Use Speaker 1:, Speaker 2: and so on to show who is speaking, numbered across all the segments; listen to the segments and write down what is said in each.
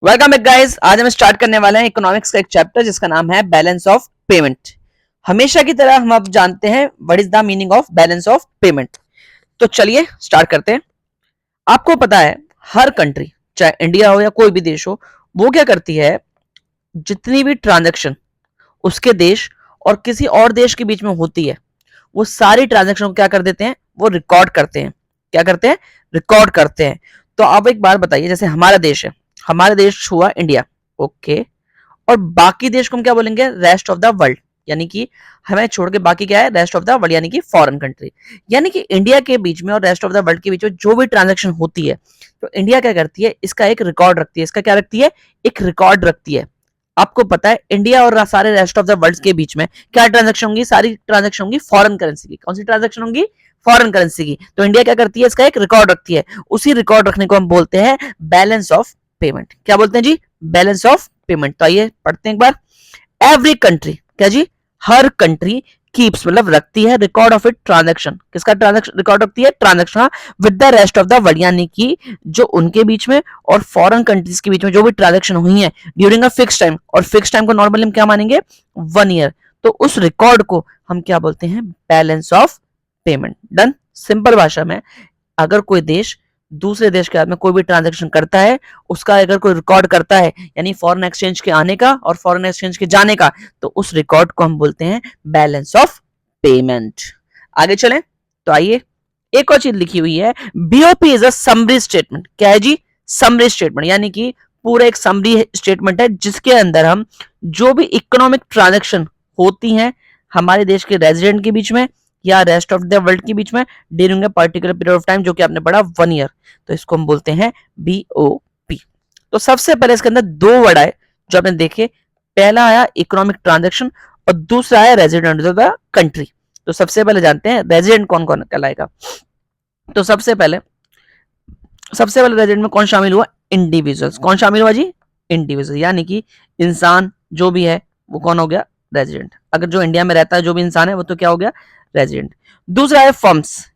Speaker 1: Welcome back guys. आज हम start करने वाले हैं इकोनॉमिक्स का एक चैप्टर जिसका नाम है बैलेंस ऑफ पेमेंट। हमेशा की तरह हम अब जानते हैं what is the meaning of balance of payment. तो चलिए स्टार्ट करते हैं। आपको पता है हर कंट्री, चाहे इंडिया हो या कोई भी देश हो, वो क्या करती है, जितनी भी ट्रांजैक्शन उसके देश और किसी और देश के बीच में होती है, वो सारी ट्रांजैक्शन को क्या कर देते हैं, वो रिकॉर्ड करते हैं। क्या करते हैं? रिकॉर्ड करते हैं। तो आप एक बात बताइए, जैसे हमारा देश है, हमारा देश हुआ इंडिया, ओके, और बाकी देश को हम क्या बोलेंगे? Rest of the world. यानी कि हमें छोड़ के बाकी क्या है? रेस्ट ऑफ द वर्ल्ड, यानी कि फॉरेन कंट्री। यानी कि इंडिया के बीच में और रेस्ट ऑफ द वर्ल्ड के बीच में जो भी ट्रांजैक्शन होती है, तो इंडिया क्या करती है, इसका एक रिकॉर्ड रखती है। इसका क्या रखती है? एक रिकॉर्ड रखती है। आपको पता है इंडिया और सारे रेस्ट ऑफ द वर्ल्ड के बीच में क्या ट्रांजैक्शन होंगी? सारी ट्रांजैक्शन होंगी फॉरेन करेंसी की। कौन सी ट्रांजैक्शन होंगी? फॉरेन करेंसी की। तो इंडिया क्या करती है? इसका एक रिकॉर्ड रखती है। उसी रिकॉर्ड रखने को हम बोलते हैं बैलेंस ऑफ पेमेंट। क्या बोलते हैं जी? Balance of payment. तो आइए पढ़ते हैं एक बार। एवरी कंट्री, क्या जी? हर कंट्री कीप्स, मतलब रखती है, रिकॉर्ड ऑफ इट ट्रांजैक्शन। किसका ट्रांजैक्शन रिकॉर्ड रखती है? Transaction with the rest of the world, यानी कि जो उनके बीच में और फॉरेन कंट्रीज के बीच में जो भी ट्रांजैक्शन हुई है ड्यूरिंग अ फिक्स टाइम, और फिक्स टाइम को नॉर्मली हम क्या मानेंगे? 1 ईयर। तो उस रिकॉर्ड को हम क्या बोलते हैं? Balance of payment. Done. Simple भाषा में, अगर कोई देश दूसरे देश के हाथ में कोई भी ट्रांजैक्शन करता है, उसका अगर कोई रिकॉर्ड करता है, यानी फॉरेन एक्सचेंज के आने का और फॉरेन एक्सचेंज के जाने का, तो उस रिकॉर्ड को हम बोलते हैं बैलेंस ऑफ पेमेंट। आगे चलें तो आइए, एक और चीज लिखी हुई है, BOP is a summary statement. क्या है जी? समरी स्टेटमेंट, यानी कि पूरा एक समरी स्टेटमेंट है जिसके अंदर हम जो भी इकोनॉमिक ट्रांजैक्शन होती हैं हमारे देश के रेजिडेंट के बीच में या रेस्ट ऑफ द वर्ल्ड के बीच में during a particular period of time, जो कि आपने पढ़ा 1 ईयर, तो इसको हम बोलते हैं बीओपी। तो सबसे पहले इसके अंदर दो वर्ड आए जो आपने देखे। पहला आया इकोनॉमिक ट्रांजैक्शन और दूसरा आया रेजिडेंट ऑफ द कंट्री। तो सबसे पहले जानते हैं रेजिडेंट कौन कौन कहलाएगा। तो सबसे पहले रेजिडेंट में कौन शामिल हुआ? इंडिविजुअल्स। कौन शामिल हुआ जी? इंडिविजुअल, यानी कि इंसान जो भी है वो कौन हो गया? रेजिडेंट। अगर जो इंडिया में रहता है जो भी इंसान है वो तो क्या हो गया? रेजिडेंट। दूसरा है फर्म्स,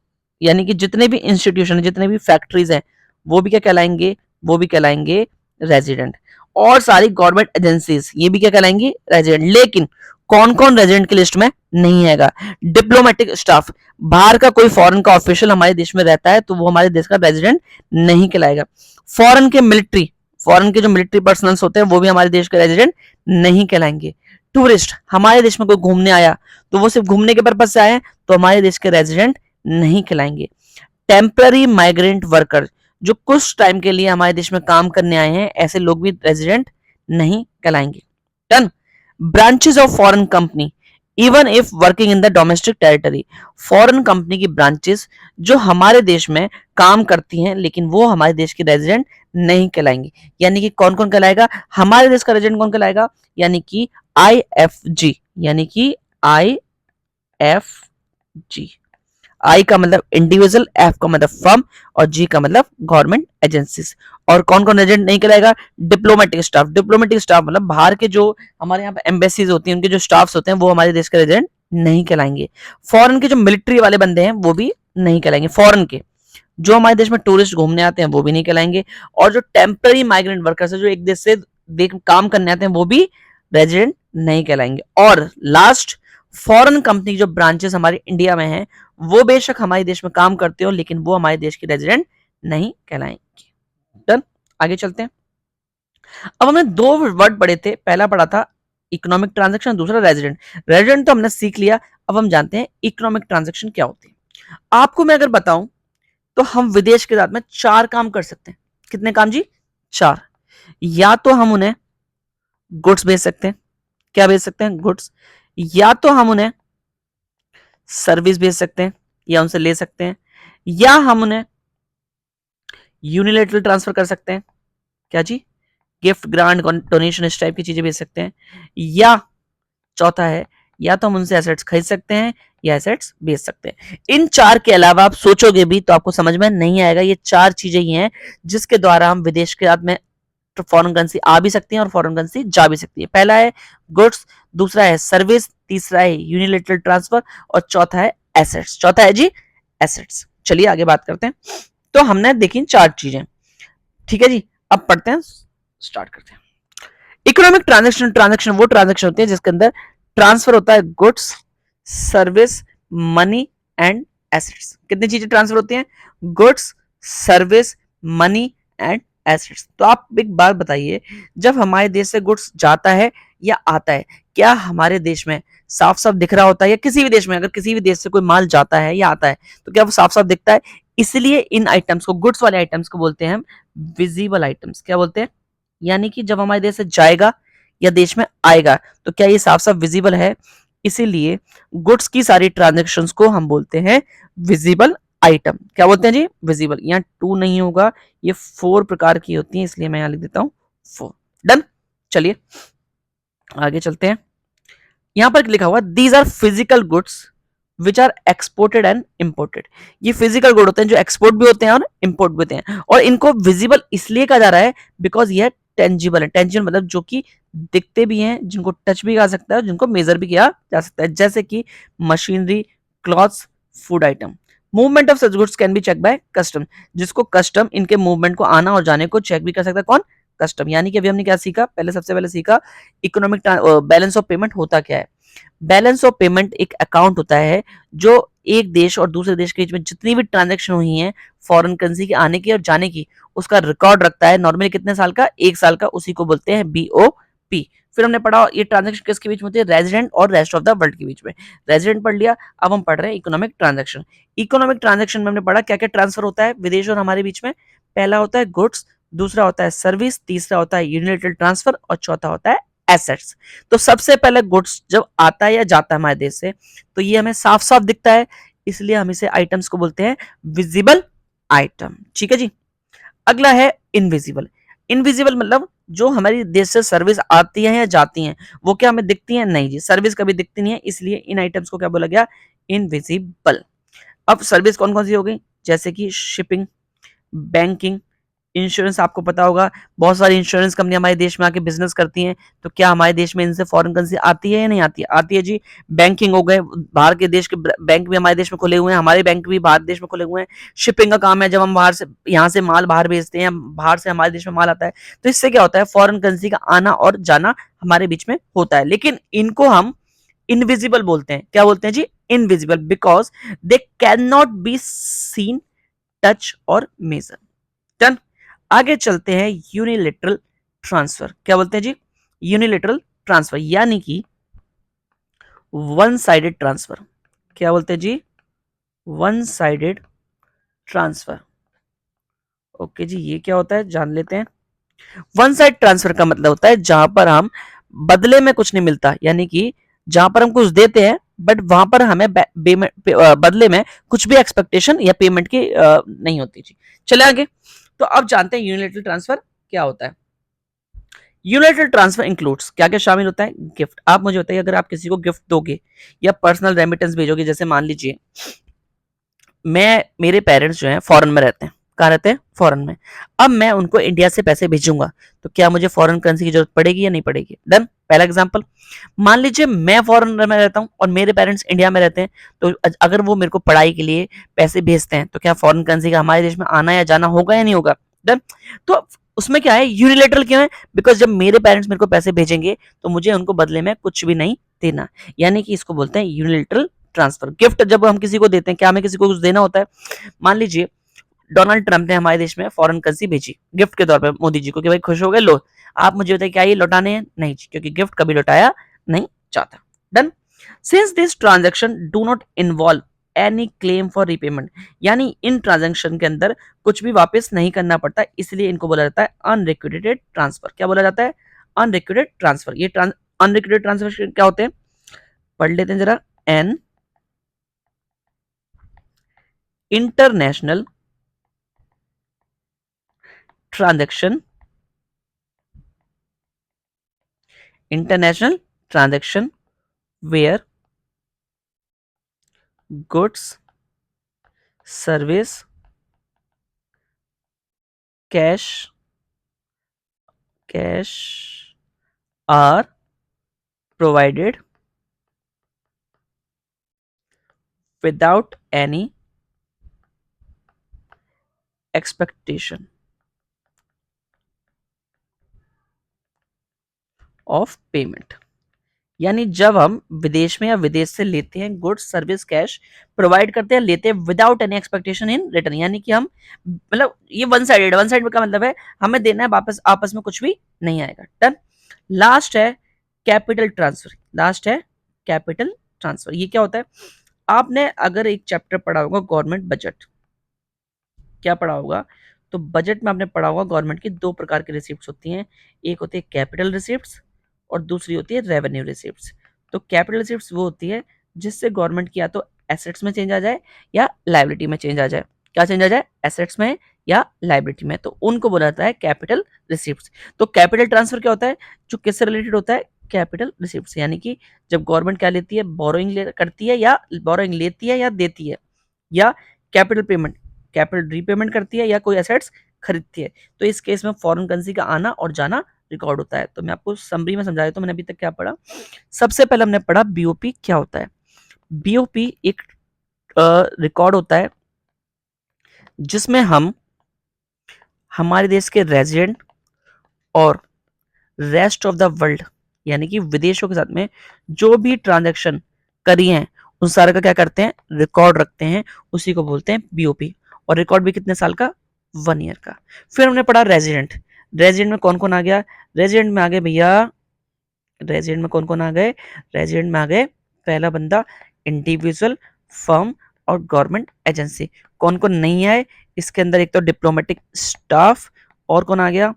Speaker 1: यानी कि जितने भी इंस्टीट्यूशन, जितने भी फैक्ट्रीज हैं वो भी क्या कहलाएंगे? वो भी कहलाएंगे रेजिडेंट। और सारी गवर्नमेंट एजेंसीज ये भी क्या कहलाएंगी? रेजिडेंट। लेकिन कौन कौन रेजिडेंट की लिस्ट में नहीं हैगा? डिप्लोमेटिक स्टाफ, बाहर का कोई फॉरेन का ऑफिशियल हमारे देश में रहता है तो वो हमारे देश का रेजिडेंट नहीं कहलाएगा। फॉरेन के मिलिट्री, फॉरेन के जो मिलिट्री पर्सनल्स होते हैं वो भी हमारे देश के रेजिडेंट नहीं कहलाएंगे। टूरिस्ट, हमारे देश में कोई घूमने आया तो वो सिर्फ घूमने के पर्पज से आए तो हमारे देश के रेजिडेंट नहीं कहलाएंगे। टेम्पररी माइग्रेंट वर्कर, जो कुछ टाइम के लिए हमारे देश में काम करने आए हैं, ऐसे लोग भी रेजिडेंट नहीं कहलाएंगे। Done. Branches of foreign company even if working in the domestic territory, foreign company की ब्रांचेस जो हमारे देश में काम करती हैं लेकिन वो हमारे देश के रेजिडेंट नहीं कहलाएंगी। यानी कि कौन कौन कहलाएगा? हमारे देश का रेजिडेंट कौन कहलाएगा? यानी कि आईएफजी, यानी कि आईएफजी। आई का मतलब इंडिविजुअल, एफ का मतलब फर्म और जी का मतलब गवर्नमेंट एजेंसीज। और कौन कौन एजेंट नहीं कहलाएगा? Diplomatic staff. डिप्लोमेटिक स्टाफ मतलब बाहर के जो हमारे यहाँ पे एम्बेसीज होती हैं उनके जो स्टाफ्स होते हैं वो हमारे देश के एजेंट नहीं कहलाएंगे। फॉरेन के जो मिलिट्री वाले बंदे हैं वो भी नहीं कहलाएंगे। फॉरेन के जो हमारे देश में टूरिस्ट घूमने आते हैं वो भी नहीं कहलाएंगे। और जो टेम्पररी माइग्रेंट वर्कर्स है जो एक देश से काम करने आते हैं वो भी रेजिडेंट नहीं कहलाएंगे। और लास्ट, फॉरेन कंपनी जो ब्रांचेस हमारे इंडिया में हैं वो बेशक हमारे देश में काम करते हो लेकिन वो हमारे देश के रेजिडेंट नहीं कहलाएंगे। डन। आगे चलते हैं। अब हमने दो वर्ड पढ़े थे, पहला पढ़ा था इकोनॉमिक ट्रांजैक्शन, दूसरा रेजिडेंट। रेजिडेंट तो हमने सीख लिया, अब हम जानते हैं इकोनॉमिक ट्रांजैक्शन क्या होती है। आपको मैं अगर बताऊं तो हम विदेश के साथ में 4 काम कर सकते हैं। कितने काम जी? 4। या तो हम उन्हें गुड्स भेज सकते हैं। क्या भेज सकते हैं? गुड्स। या तो हम उन्हें सर्विस भेज सकते हैं या उनसे ले सकते हैं, या हम उन्हें यूनिलेटरल ट्रांसफर कर सकते हैं। क्या जी? गिफ्ट, ग्रांट, डोनेशन, इस टाइप की चीजें भेज सकते हैं। या चौथा है, या तो हम उनसे एसेट्स खरीद सकते हैं या एसेट्स बेच सकते हैं। इन 4 के अलावा आप सोचोगे भी तो आपको समझ में नहीं आएगा। ये 4 चीजें ही हैं जिसके द्वारा हम विदेश के साथ में फॉरेन करेंसी आ भी सकती है और फॉरेन करेंसी जा भी सकती है। पहला है गुड्स, दूसरा है सर्विस, तीसरा है यूनिलेटरल ट्रांसफर और चौथा है एसेट्स। चौथा है जी एसेट्स। चलिए आगे बात करते हैं। तो हमने देखी 4 चीजें, ठीक है जी। अब पढ़ते हैं स्टार्ट करते हैं। इकोनॉमिक ट्रांजैक्शन, ट्रांजैक्शन वो ट्रांजैक्शन होती है जिसके अंदर ट्रांसफर होता है goods, service, money and assets. कितनी चीजें ट्रांसफर होती हैं? Goods, service, money and assets. तो आप एक बात बताइए, जब हमारे देश से गुड्स जाता है या आता है, क्या हमारे देश में साफ साफ दिख रहा होता है? या किसी भी देश में अगर किसी भी देश से कोई माल जाता है या आता है तो क्या वो साफ साफ दिखता है? इसलिए इन आइटम्स को, गुड्स वाले आइटम्स को बोलते हैं हम विजिबल आइटम्स। क्या बोलते हैं? यानी कि जब हमारे देश से जाएगा या देश में आएगा तो क्या ये साफ साफ विजिबल है? इसीलिए गुड्स की सारी ट्रांजेक्शन्स को हम बोलते हैं विजिबल आइटम। क्या बोलते हैं जी? विजिबल। यहाँ 2 नहीं होगा, ये 4 प्रकार की होती है, इसलिए मैं यहां लिख देता हूं 4। डन। चलिए आगे चलते हैं। यहां पर लिखा हुआ these are physical goods which are exported and imported. ये फिजिकल गुड होते हैं जो एक्सपोर्ट भी होते हैं और इंपोर्ट भी होते हैं, और इनको विजिबल इसलिए कहा जा रहा है बिकॉज ये टेंजिबल है। टेंजिबल मतलब जो कि दिखते भी हैं, जिनको टच भी कर सकता है और जिनको मेजर भी किया जा सकता है, जैसे कि machinery, clothes, food item. Movement of such goods can be check by custom, जिसको कस्टम इनके मूवमेंट को, आना और जाने को चेक भी कर सकता है। कौन? कस्टम। यानी कि अभी हमने क्या सीखा? पहले सबसे पहले सीखा इकोनॉमिक बैलेंस ऑफ पेमेंट होता क्या है। बैलेंस ऑफ पेमेंट एक अकाउंट होता है जो एक देश और दूसरे देश के बीच में जितनी भी ट्रांजैक्शन हुई हैं फॉरेन करेंसी के आने की और जाने की, उसका रिकॉर्ड रखता है। नॉर्मली कितने साल का? 1 साल का। उसी को बोलते हैं बीओपी। फिर हमने पढ़ा ये ट्रांजैक्शन किसके बीच में होती है? रेजिडेंट और रेस्ट ऑफ द वर्ल्ड के बीच में। रेजिडेंट पढ़ लिया, अब हम पढ़ रहे हैं इकोनॉमिक ट्रांजैक्शन। इकोनॉमिक ट्रांजैक्शन में हमने पढ़ा क्या क्या ट्रांसफर होता है विदेश और हमारे बीच में। पहला होता है गुड्स, दूसरा होता है सर्विस, तीसरा होता है यूनिलेटरल ट्रांसफर और चौथा होता है एसेट्स। तो सबसे पहले गुड्स जब आता है या जाता है हमारे देश से तो ये हमें साफ साफ दिखता है, इसलिए हम इसे आइटम्स को बोलते हैं विजिबल आइटम। ठीक है जी। अगला है इनविजिबल। इनविजिबल मतलब जो हमारी देश से सर्विस आती है या जाती हैं वो क्या हमें दिखती है? नहीं जी, सर्विस कभी दिखती नहीं है, इसलिए इन आइटम्स को क्या बोला गया? इनविजिबल। अब सर्विस कौन कौन सी हो गई? जैसे कि शिपिंग, बैंकिंग, इंश्योरेंस। आपको पता होगा बहुत सारी इंश्योरेंस कंपनी हमारे देश में आके बिजनेस करती हैं, तो क्या हमारे देश में इनसे फॉरेन करेंसी आती है या नहीं आती है? आती है जी। बैंकिंग हो गए, बाहर के देश के बैंक भी हमारे देश में खुले हुए हैं, हमारे बैंक भी भारत देश में खुले हुए हैं। शिपिंग का काम है, जब हम बाहर से, यहाँ से माल बाहर भेजते हैं, बाहर से हमारे देश में माल आता है, तो इससे क्या होता है? फॉरेन करेंसी का आना और जाना हमारे बीच में होता है। लेकिन इनको हम इनविजिबल बोलते हैं। क्या बोलते हैं जी? Invisible, because they can not be seen, touch और मेजर। डन। आगे चलते हैं यूनिलेटरल ट्रांसफर। क्या बोलते हैं जी? यूनिलेटरल ट्रांसफर यानी कि वन साइडेड ट्रांसफर। क्या बोलते हैं जी? One sided transfer. ओके जी, ये क्या होता है जान लेते हैं। वन साइड ट्रांसफर का मतलब होता है जहां पर हम बदले में कुछ नहीं मिलता, यानी कि जहां पर हम कुछ देते हैं बट वहां पर हमें बदले में कुछ भी एक्सपेक्टेशन या पेमेंट की नहीं होती जी। चले आगे। तो अब जानते हैं यूनिलेटरल ट्रांसफर क्या होता है। यूनिलेटरल ट्रांसफर इंक्लूड्स, क्या क्या शामिल होता है? गिफ्ट। आप मुझे बताइए, अगर आप किसी को गिफ्ट दोगे या पर्सनल रेमिटेंस भेजोगे, जैसे मान लीजिए मैं, मेरे पेरेंट्स जो हैं फॉरेन में रहते हैं। कहाँ रहते हैं? फॉरेन में। अब मैं उनको इंडिया से पैसे भेजूंगा तो क्या मुझे फॉरेन करेंसी की जरूरत पड़ेगी या नहीं पड़ेगी? डन। पहला एग्जांपल, मान लीजिए मैं फॉरेन में रहता हूं और मेरे पेरेंट्स इंडिया में रहते हैं, तो अगर वो मेरे को पढ़ाई के लिए पैसे भेजते हैं तो क्या फॉरेन करेंसी का हमारे देश में आना या जाना होगा या नहीं होगा? डन। तो उसमें क्या है? यूनिलेटरल क्यों है? बिकॉज जब मेरे पेरेंट्स मेरे को पैसे भेजेंगे तो मुझे उनको बदले में कुछ भी नहीं देना, यानी कि इसको बोलते हैं यूनिलेटरल ट्रांसफर। गिफ्ट जब हम किसी को देते हैं, क्या हमें किसी को कुछ देना होता है? मान लीजिए डोनाल्ड ट्रंप ने हमारे देश में फॉरेन करेंसी भेजी गिफ्ट के तौर पे मोदी जी को कि भाई खुश हो गए, लो। आप मुझे बताइए क्या ये लौटाने हैं? नहीं जी, क्योंकि गिफ्ट कभी लौटाया नहीं जाता। Done. Since this transaction do not involve any claim for repayment, यानी इन ट्रांजेक्शन के अंदर कुछ भी वापस नहीं करना पड़ता, इसलिए इनको बोला जाता है अनरिक्विटेड ट्रांसफर। क्या बोला जाता है? Unrequited transfer. ये अनरिक्विटेड ट्रांसफर क्या होते हैं? पढ़ लेते हैं जरा। An international transaction, international transaction where goods, service, cash cash are provided without any expectation. Of payment, यानी जब हम विदेश में या विदेश से लेते हैं गुड्स सर्विस कैश प्रोवाइड करते हैं, लेते हैं without any expectation in return, यानी कि हम मतलब ये वन साइड का मतलब है हमें देना है, वापस आपस में कुछ भी नहीं आएगा। डन। लास्ट है कैपिटल ट्रांसफर, लास्ट है कैपिटल ट्रांसफर। ये क्या होता है? आपने अगर एक चैप्टर पढ़ा होगा गवर्नमेंट बजट, क्या पढ़ा होगा? तो बजट में आपने पढ़ा होगा गवर्नमेंट की दो प्रकार की रिसिप्ट्स होती हैं, एक होती है कैपिटल रिसिप्ट्स और दूसरी होती है रेवेन्यू रिसिप्ट्स। तो कैपिटल रिसिप्ट्स वो होती है जिससे गवर्नमेंट की या तो एसेट्स में चेंज आ जाए या लाइबिलिटी में चेंज आ जाए। क्या चेंज आ जाए? एसेट्स में या लाइबिलिटी में, तो उनको बोला जाता है कैपिटल रिसिप्ट्स। तो कैपिटल ट्रांसफर क्या होता है? जो किससे रिलेटेड होता है? कैपिटल रिसिप्ट्स, यानी कि जब गवर्नमेंट क्या लेती है, बोरोइंग करती है या बोरोइंग लेती है या देती है, या कैपिटल पेमेंट, कैपिटल रीपेमेंट करती है या कोई एसेट्स खरीदती है, तो इस केस में फॉरेन करेंसी का आना और जाना रिकॉर्ड होता है। तो मैं आपको समरी में समझा देता हूं, मैंने अभी तक क्या पढ़ा। सबसे पहले हमने पढ़ा बीओपी क्या होता है। बीओपी एक रिकॉर्ड होता है जिसमें हम हमारे देश के रेजिडेंट और रेस्ट ऑफ द वर्ल्ड, यानी कि विदेशों के साथ में जो भी ट्रांजैक्शन करी हैं उन सारे का क्या करते हैं? रिकॉर्ड रखते हैं, उसी को बोलते हैं बीओपी। और रिकॉर्ड भी कितने साल का? 1 ईयर का। फिर हमने पढ़ा रेजिडेंट। रेजिडेंट में कौन कौन आ गया? रेजिडेंट में आ गए भैया, रेजिडेंट में कौन कौन आ गए? रेजिडेंट में आ गए पहला बंदा इंडिविजुअल, फर्म और गवर्नमेंट एजेंसी। कौन कौन नहीं आए इसके अंदर? एक तो डिप्लोमेटिक स्टाफ, और कौन आ गया?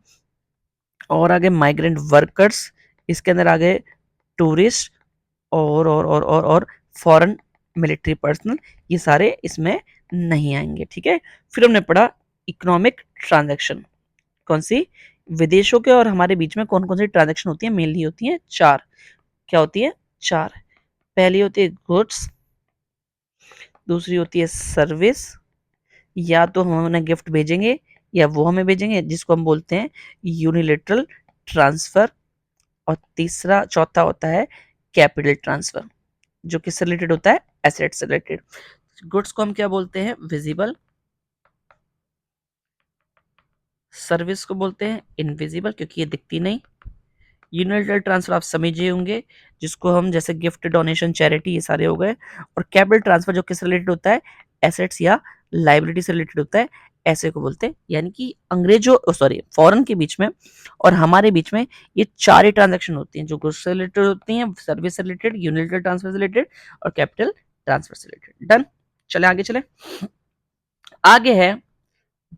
Speaker 1: और आगे माइग्रेंट वर्कर्स, इसके अंदर आ गए टूरिस्ट और फॉरेन मिलिट्री पर्सनल, ये सारे इसमें नहीं आएंगे। ठीक है। फिर हमने पढ़ा इकोनॉमिक ट्रांजैक्शन। कौन सी? विदेशों के और हमारे बीच में कौन कौन सी ट्रांजैक्शन होती है? मेनली होती है 4। क्या होती है? 4। पहली होती है गुड्स, दूसरी होती है सर्विस, या तो हम उन्हें गिफ्ट भेजेंगे या वो हमें भेजेंगे, जिसको हम बोलते हैं यूनिलेटरल ट्रांसफर, और तीसरा चौथा होता है कैपिटल ट्रांसफर, जो किससे रिलेटेड होता है? एसेट से रिलेटेड। गुड्स को हम क्या बोलते हैं? विजिबल। सर्विस को बोलते हैं इनविजिबल, क्योंकि ये दिखती नहीं। यूनिलेटरल ट्रांसफर आप समझे होंगे, जिसको हम जैसे गिफ्ट, डोनेशन, चैरिटी, ये सारे हो गए। और कैपिटल ट्रांसफर जो किस रिलेटेड होता है? एसेट्स या लाइबिलिटी से रिलेटेड होता है, ऐसे को बोलते हैं। यानी कि अंग्रेजों सॉरी फॉरेन के बीच में और हमारे बीच में ये 4 ही ट्रांजैक्शन होती हैं, जो गुड्स से रिलेटेड होती हैं, सर्विस से रिलेटेड, यूनिलेटरल ट्रांसफर से रिलेटेड और कैपिटल ट्रांसफर से रिलेटेड। डन। चले आगे चले। आगे है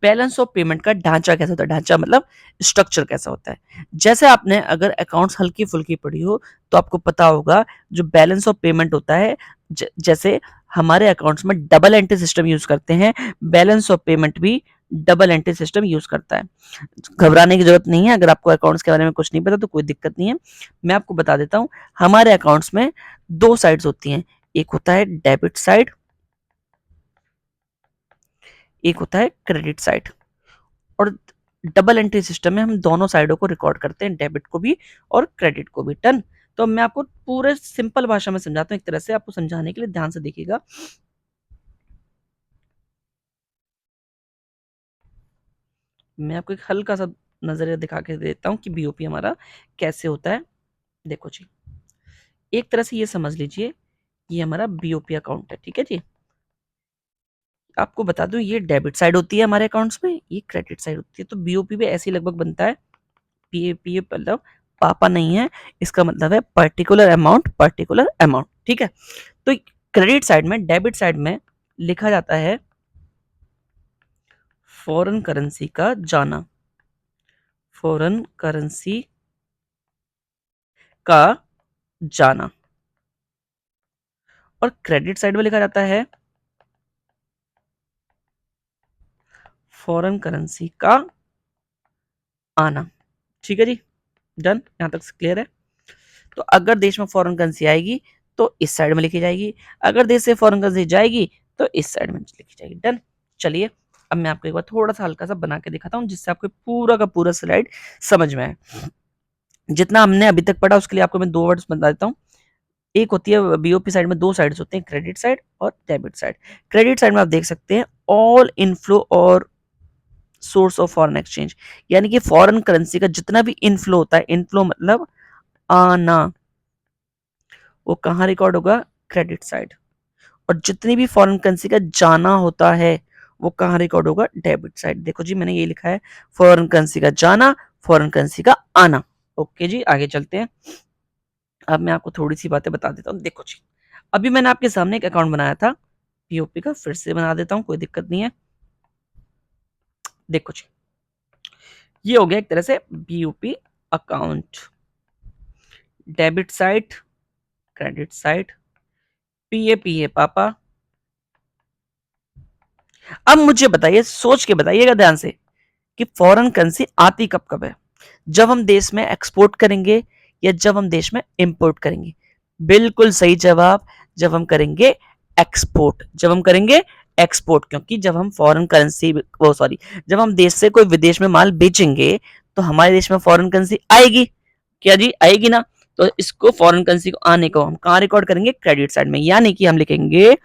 Speaker 1: बैलेंस ऑफ पेमेंट का ढांचा कैसा होता है? ढांचा मतलब स्ट्रक्चर कैसा होता है? जैसे आपने अगर अकाउंट्स हल्की फुल्की पढ़ी हो तो आपको पता होगा जो बैलेंस ऑफ पेमेंट होता है, जैसे हमारे अकाउंट्स में डबल एंट्री सिस्टम यूज करते हैं, बैलेंस ऑफ पेमेंट भी डबल एंट्री सिस्टम यूज करता है। घबराने की जरूरत नहीं है, अगर आपको अकाउंट्स के बारे में कुछ नहीं पता तो कोई दिक्कत नहीं है, मैं आपको बता देता हूं। हमारे अकाउंट्स में 2 साइड्स होती हैं, एक होता है डेबिट साइड, एक होता है क्रेडिट साइड। और डबल एंट्री सिस्टम में हम दोनों साइडों को रिकॉर्ड करते हैं, डेबिट को भी और क्रेडिट को भी। टन। तो मैं आपको पूरे सिंपल भाषा में समझाता हूं, एक तरह से आपको समझाने के लिए, ध्यान से देखिएगा। मैं आपको एक हल्का सा नजरिया दिखा के देता हूं कि बीओपी हमारा कैसे होता है। देखो जी, एक तरह से ये समझ लीजिए, ये हमारा बीओपी अकाउंट है। ठीक है जी। आपको बता दूं, ये डेबिट साइड होती है हमारे अकाउंट्स में, ये क्रेडिट साइड होती है। तो बीओपी भी ऐसे ही लगभग बनता है। पीए मतलब पापा नहीं है, इसका मतलब है पर्टिकुलर अमाउंट, पर्टिकुलर अमाउंट। ठीक है। तो क्रेडिट साइड में, डेबिट साइड में लिखा जाता है फॉरेन करेंसी का जाना, फॉरेन करेंसी का जाना। और क्रेडिट साइड में लिखा जाता है फॉरेन करेंसी का आना। ठीक है जी। डन। यहां तक क्लियर है। तो अगर देश में फॉरेन करेंसी आएगी तो इस साइड में लिखी जाएगी, अगर देश से फॉरेन करेंसी जाएगी तो इस साइड में लिखी जाएगी। डन। चलिए, अब मैं आपको एक बार थोड़ा सा हल्का सा बना के दिखाता हूं, जिससे आपको पूरा का पूरा स्लाइड समझ में आए। जितना हमने अभी तक पढ़ा उसके लिए आपको मैं 2 वर्ड्स बता देता हूं। एक होती है बीओपी साइड में 2 साइड्स होते हैं, क्रेडिट साइड और डेबिट साइड। क्रेडिट साइड में आप देख सकते हैं ऑल इनफ्लो और सोर्स ऑफ फॉरेन एक्सचेंज, यानी कि फॉरेन करेंसी का जितना भी इनफ्लो होता है, इनफ्लो मतलब आना, वो कहाँ रिकॉर्ड होगा? Credit side. और जितनी भी फॉरेन करेंसी का जाना होता है वो कहाँ रिकॉर्ड होगा? Debit side. देखो जी मैंने ये लिखा है, फॉरेन करेंसी का जाना, फॉरेन करेंसी का आना। ओके जी आगे चलते हैं। अब मैं आपको थोड़ी सी बातें बता देता हूँ। देखो जी अभी मैंने आपके सामने एक अकाउंट बनाया था पीओपी का, फिर से बना देता हूँ, कोई दिक्कत नहीं है। देखो जी ये हो गया एक तरह से POP account, debit side, credit side, पीए पीए पापा। अब मुझे बताइए, सोच के बताइएगा ध्यान से, कि फॉरेन करेंसी आती कब कब है? जब हम देश में एक्सपोर्ट करेंगे या जब हम देश में इंपोर्ट करेंगे? बिल्कुल सही जवाब, जब हम करेंगे एक्सपोर्ट। जब हम करेंगे एक्सपोर्ट, क्योंकि जब हम फॉरेन करेंसी वो सॉरी जब हम देश से कोई विदेश में माल बेचेंगे तो हमारे देश में फॉरेन करेंसी आएगी। क्या जी? आएगी ना। तो इसको फॉरेन करेंसी को आने को हम कहां रिकॉर्ड करेंगे? क्रेडिट साइड में, यानी कि हम लिखेंगे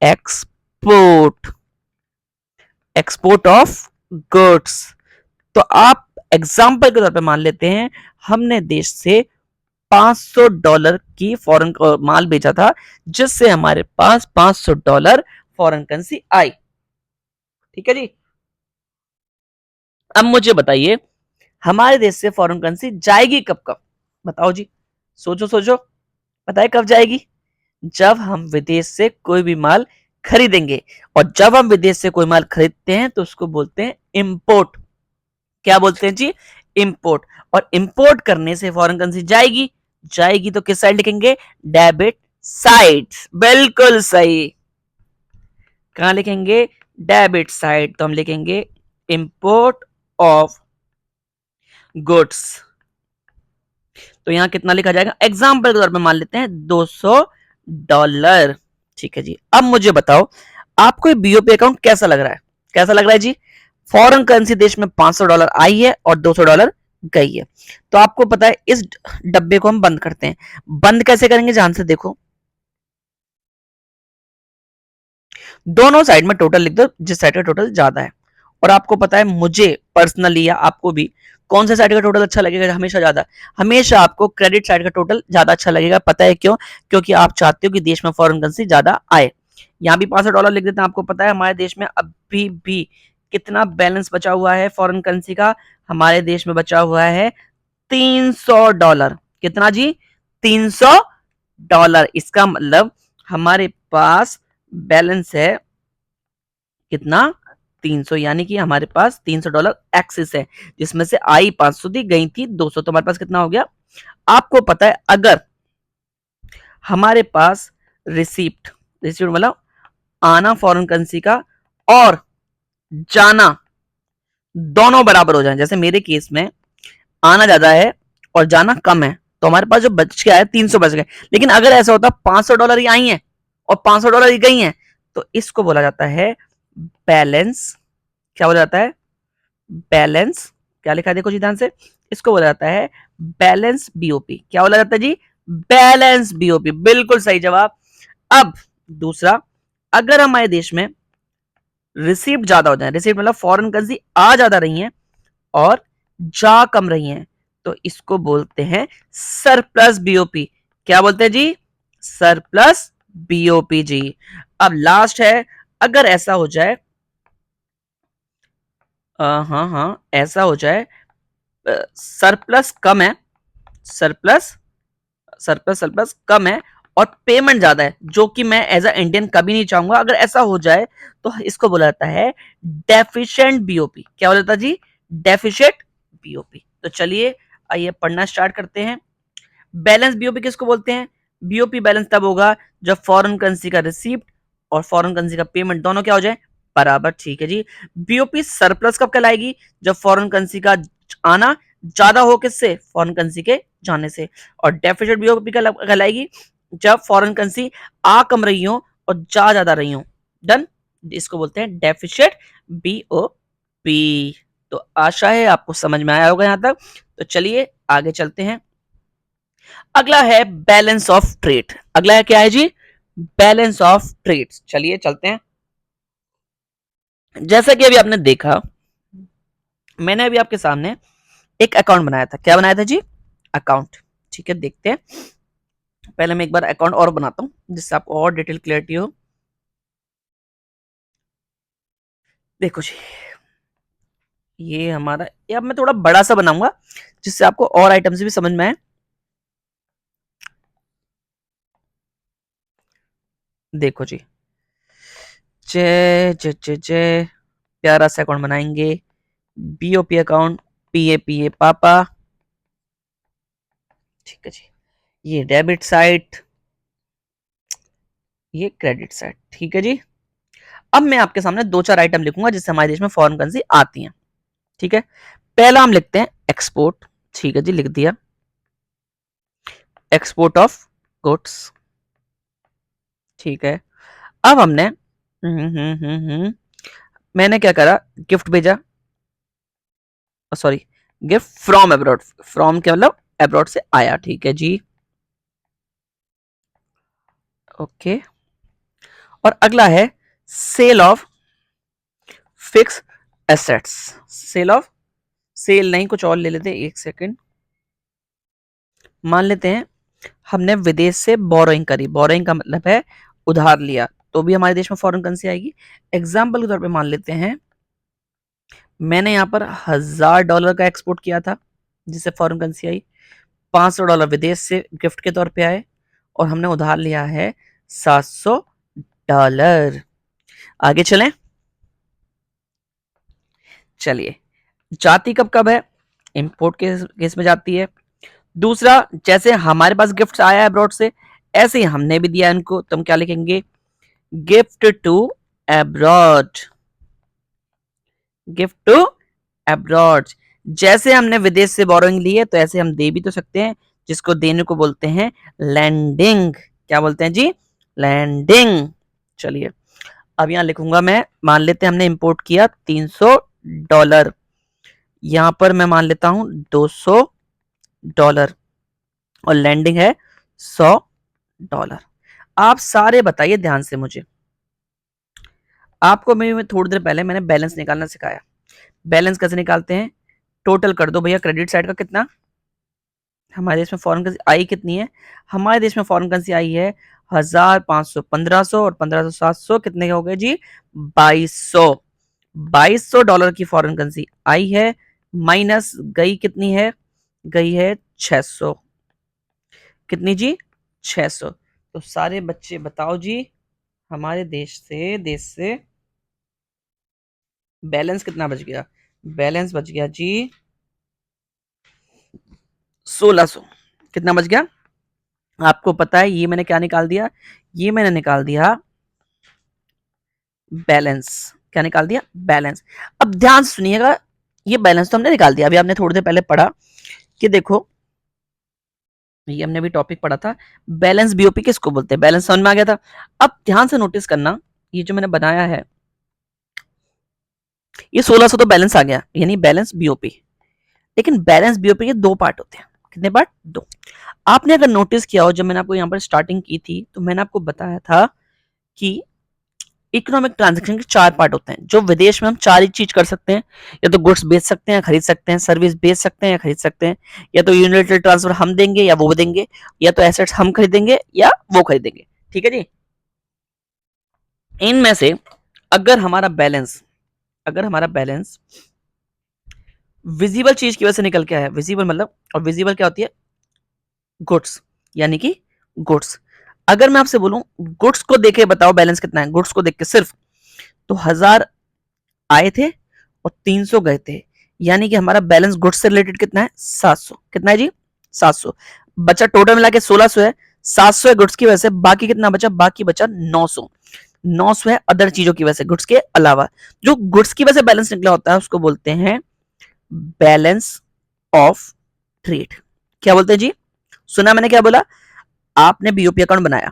Speaker 1: एक्सपोर्ट, एक्सपोर्ट ऑफ गुड्स। तो आप एग्जाम्पल के तौर पे मान लेते हैं हमने देश से $500 की फॉरेन माल बेचा था, जिससे हमारे पास $500 फॉरेन करेंसी आई। ठीक है जी। अब मुझे बताइए हमारे देश से फॉरेन करेंसी जाएगी कब कब? बताओ जी, सोचो सोचो, बताए कब जाएगी? जब हम विदेश से कोई भी माल खरीदेंगे, और जब हम विदेश से कोई माल खरीदते हैं तो उसको बोलते हैं इंपोर्ट। क्या बोलते हैं जी? इंपोर्ट। और इंपोर्ट करने से फॉरेन करेंसी जाएगी, जाएगी तो किस साइड लिखेंगे? Debit side. बिल्कुल सही। कहां लिखेंगे? Debit side. तो हम लिखेंगे इंपोर्ट ऑफ गुड्स। तो यहां कितना लिखा जाएगा? एग्जाम्पल के तौर पे मान लेते हैं $200। ठीक है जी। अब मुझे बताओ आपको ये बीओपी अकाउंट कैसा लग रहा है? कैसा लग रहा है जी? फॉरेन करेंसी देश में $500 आई है और $200 गई है। तो आपको पता है इस डब्बे को हम बंद करते हैं। बंद कैसे करेंगे? ध्यान से देखो, दोनों साइड में टोटल लिख दो जिस साइड का टोटल ज्यादा है। और आपको पता है मुझे पर्सनली या आपको भी कौन से साइड का टोटल अच्छा लगेगा? हमेशा ज्यादा, हमेशा आपको क्रेडिट साइड का टोटल ज्यादा अच्छा लगेगा। पता है क्यों? क्योंकि आप चाहते हो कि देश में फॉरेन करेंसी ज्यादा आए। यहाँ भी $500 लिख देते हैं। आपको पता है हमारे देश में अभी भी कितना बैलेंस बचा हुआ है फॉरेन करेंसी का? हमारे देश में बचा हुआ है $300। कितना जी? $300। इसका मतलब हमारे पास बैलेंस है कितना? 300, यानी कि हमारे पास $300 एक्सिस है, जिसमें से आई 500 थी, गई थी 200। तो हमारे पास कितना हो गया? आपको पता है अगर हमारे पास रिसिप्ट, रिसिप्ट मतलब आना फॉरेन करेंसी का और जाना दोनों बराबर हो जाए, जैसे मेरे केस में आना ज्यादा है और जाना कम है, तो हमारे पास जो बच गया है 300 बच गए। लेकिन अगर ऐसा होता $500 ही आई है और $500 ही गई है, तो इसको बोला जाता है बैलेंस। क्या बोला जाता है? बैलेंस। क्या लिखा है देखो जी ध्यान से, इसको बोला जाता है बैलेंस बीओपी। क्या बोला जाता है जी? Balance BOP. बिल्कुल सही जवाब। अब दूसरा, अगर हमारे देश में रिसीप्ट ज्यादा हो जाए, रिसीप्ट मतलब फॉरेन करेंसी आ ज्यादा रही है और जा कम रही है, तो इसको बोलते हैं सरप्लस बीओपी। क्या बोलते हैं जी? सरप्लस बीओपी जी। अब लास्ट है, अगर ऐसा हो जाए, हाँ हाँ ऐसा हो जाए, सरप्लस कम है, सरप्लस सरप्लस सरप्लस कम है और पेमेंट ज्यादा है, जो कि मैं एज अ इंडियन कभी नहीं चाहूंगा। अगर ऐसा हो जाए तो इसको बोला जाता है डेफिशिएंट बीओपी। क्या बोला जाता है जी? Deficient BOP. तो चलिए आइए पढ़ना स्टार्ट करते हैं। बैलेंस बीओपी किसको बोलते हैं? बीओपी बैलेंस तब होगा जब फॉरेन करेंसी का रिसीप्ट और फॉरेन करेंसी का पेमेंट दोनों क्या हो जाए? बराबर। ठीक है जी। बीओपी सरप्लस कब कहलाएगी? जब फॉरेन करेंसी का आना ज्यादा हो, किससे? फॉरेन करेंसी के जाने से। और डेफिसिट बीओपी कहलाएगी जब फॉरेन करेंसी आ कम रही हो और जा ज्यादा रही हो। डन। इसको बोलते हैं डेफिसिट बीओपी। तो आशा है आपको समझ में आया होगा यहां तक। तो चलिए आगे चलते हैं। अगला है बैलेंस ऑफ ट्रेड। अगला है क्या है जी? Balance of trade. चलिए चलते हैं। जैसा कि अभी आपने देखा, मैंने अभी आपके सामने एक अकाउंट बनाया था। क्या बनाया था जी? अकाउंट। ठीक है, देखते हैं। पहले मैं एक बार अकाउंट और बनाता हूं जिससे आपको और डिटेल क्लियरिटी हो। देखो जी, ये हमारा, ये अब मैं थोड़ा बड़ा सा बनाऊंगा जिससे आपको और आइटम्स भी समझ में आए। देखो जी, जय जय जय जय, प्यारा सा अकाउंट बनाएंगे, बीओपी अकाउंट, पीए पापा। ठीक है जी, ये डेबिट साइट, ये क्रेडिट साइट। ठीक है जी, अब मैं आपके सामने दो चार आइटम लिखूंगा जिससे हमारे देश में फॉरेन करेंसी आती हैं। ठीक है, पहला हम लिखते हैं एक्सपोर्ट। ठीक है जी, लिख दिया, एक्सपोर्ट ऑफ गुड्स। ठीक है, अब हमने मैंने क्या करा, गिफ्ट भेजा, sorry, gift from abroad. From क्या मतलब, अब्रॉड से आया। ठीक है जी, ओके। और अगला है sale of fix assets. Sale of, sale नहीं, कुछ और ले लेते हैं, एक सेकंड। मान लेते हैं हमने विदेश से बोरोइंग करी, बोरोइंग का मतलब है उधार लिया, तो भी हमारे देश में फॉरेन करेंसी आएगी। एग्जाम्पल के तौर पे मान लेते हैं मैंने यहाँ पर $1000 का एक्सपोर्ट किया था जिससे फॉरेन करेंसी आई, $500 विदेश से गिफ्ट के तौर पे आए, और हमने उधार लिया है $700। आगे चलें, चलिए, जाती कब कब है, इंपोर्ट के केस में जाती है। दूसरा, जैसे हमारे पास गिफ्ट आया है अब्रॉड से, ऐसे ही हमने भी दिया इनको, तो हम क्या लिखेंगे, gift to abroad. Gift to abroad, जैसे हमने विदेश से बोरोइंग ली है तो ऐसे हम दे भी तो सकते हैं, जिसको देने को बोलते हैं लैंडिंग। क्या बोलते हैं जी, लैंडिंग। चलिए, अब यहां लिखूंगा मैं, मान लेते हैं हमने इंपोर्ट किया $300, यहां पर मैं मान लेता हूं $200, और लैंडिंग है $100। आप सारे बताइए ध्यान से मुझे। आपको मैं थोड़ी देर पहले मैंने बैलेंस निकालना सिखाया। बैलेंस कैसे निकालते हैं, टोटल कर दो भैया, क्रेडिट साइड का कितना, हमारे देश में फॉरेन करेंसी आई कितनी है, हमारे देश में फॉरेन करेंसी आई है 1500, 1500 और 1500 700, कितने हो गए जी, 2200। $2200 की फॉरेन करेंसी आई है, माइनस गई कितनी है, गई है 600। कितनी जी, 600। तो सारे बच्चे बताओ जी, हमारे देश से बैलेंस कितना बच गया, बैलेंस बच गया जी 1600। कितना बच गया, आपको पता है ये मैंने क्या निकाल दिया, ये मैंने निकाल दिया बैलेंस। क्या निकाल दिया, बैलेंस। अब ध्यान से सुनिएगा, ये बैलेंस तो हमने निकाल दिया, अभी आपने थोड़ी देर पहले पढ़ा कि देखो, ये हमने भी टॉपिक पढ़ा था, बैलेंस बीओपी किसको बोलते हैं, बैलेंस समझ में आ गया था। अब ध्यान से नोटिस करना, ये जो मैंने बनाया है, ये 1600 तो बैलेंस आ गया, यानी बैलेंस बीओपी। लेकिन बैलेंस बीओपी के दो पार्ट होते हैं, कितने पार्ट, दो। आपने अगर नोटिस किया हो, जब मैंने आपको यहाँ पर स्टार्टिंग की थी तो मैंने आपको बताया था कि इकोनॉमिक ट्रांजैक्शन के चार पार्ट होते हैं, जो विदेश में हम चार ही चीज कर सकते हैं, या तो गुड्स बेच सकते हैं, खरीद सकते हैं, सर्विस बेच सकते हैं या खरीद सकते हैं, या तो यूनिलैटरल ट्रांसफर हम देंगे या वो देंगे, या तो एसेट्स हम खरीदेंगे या वो खरीदेंगे। ठीक है जी, इनमें से अगर हमारा बैलेंस, अगर हमारा बैलेंस विजिबल चीज की वजह से निकल के आया, विजिबल मतलब, और विजिबल क्या होती है, गुड्स, यानी कि गुड्स। अगर मैं आपसे बोलूं गुड्स को देखे बताओ बैलेंस कितना है, गुड्स को देख के सिर्फ, तो 1000 आए थे और 300 गए थे, यानी कि हमारा बैलेंस गुड्स से रिलेटेड कितना है, 700। कितना है जी, 700। बचा टोटल मिला के 1600 है, 700 है गुड्स की वजह से, बाकी कितना बचा, बाकी बचा 900। 900 है अदर चीजों की वजह से, गुड्स के अलावा। जो गुड्स की वजह से बैलेंस निकला होता है उसको बोलते हैं बैलेंस ऑफ ट्रेड। क्या बोलते हैं जी, सुना मैंने क्या बोला, आपने बीओपी अकाउंट बनाया,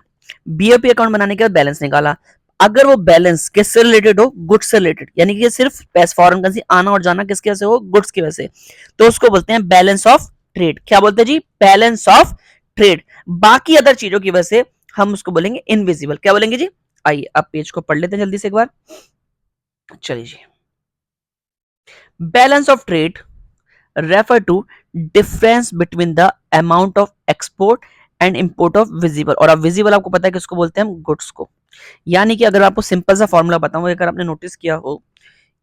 Speaker 1: बीओपी अकाउंट बनाने के बाद बैलेंस निकाला, अगर वो बैलेंस किससे रिलेटेड हो, गुड्स से रिलेटेड, यानी कि सिर्फ पैसे फॉरेन करेंसी आना और जाना किसकी वजह से हो, गुड्स की वजह से, तो उसको बोलते हैं बैलेंस ऑफ ट्रेड। क्या बोलते हैं जी, बैलेंस ऑफ ट्रेड। बाकी अदर चीजों की वजह से हम उसको बोलेंगे इनविजिबल। क्या बोलेंगे जी, आइए अब पेज को पढ़ लेते हैं जल्दी से एक बार। चलिए जी, balance of trade refer to difference between the amount of export and import of visible. और अब विजिबल आपको पता है किसको बोलते हैं हम, गुड्स को। यानी कि अगर आपको सिंपल सा फॉर्मूला बताऊं, अगर आपने नोटिस किया हो,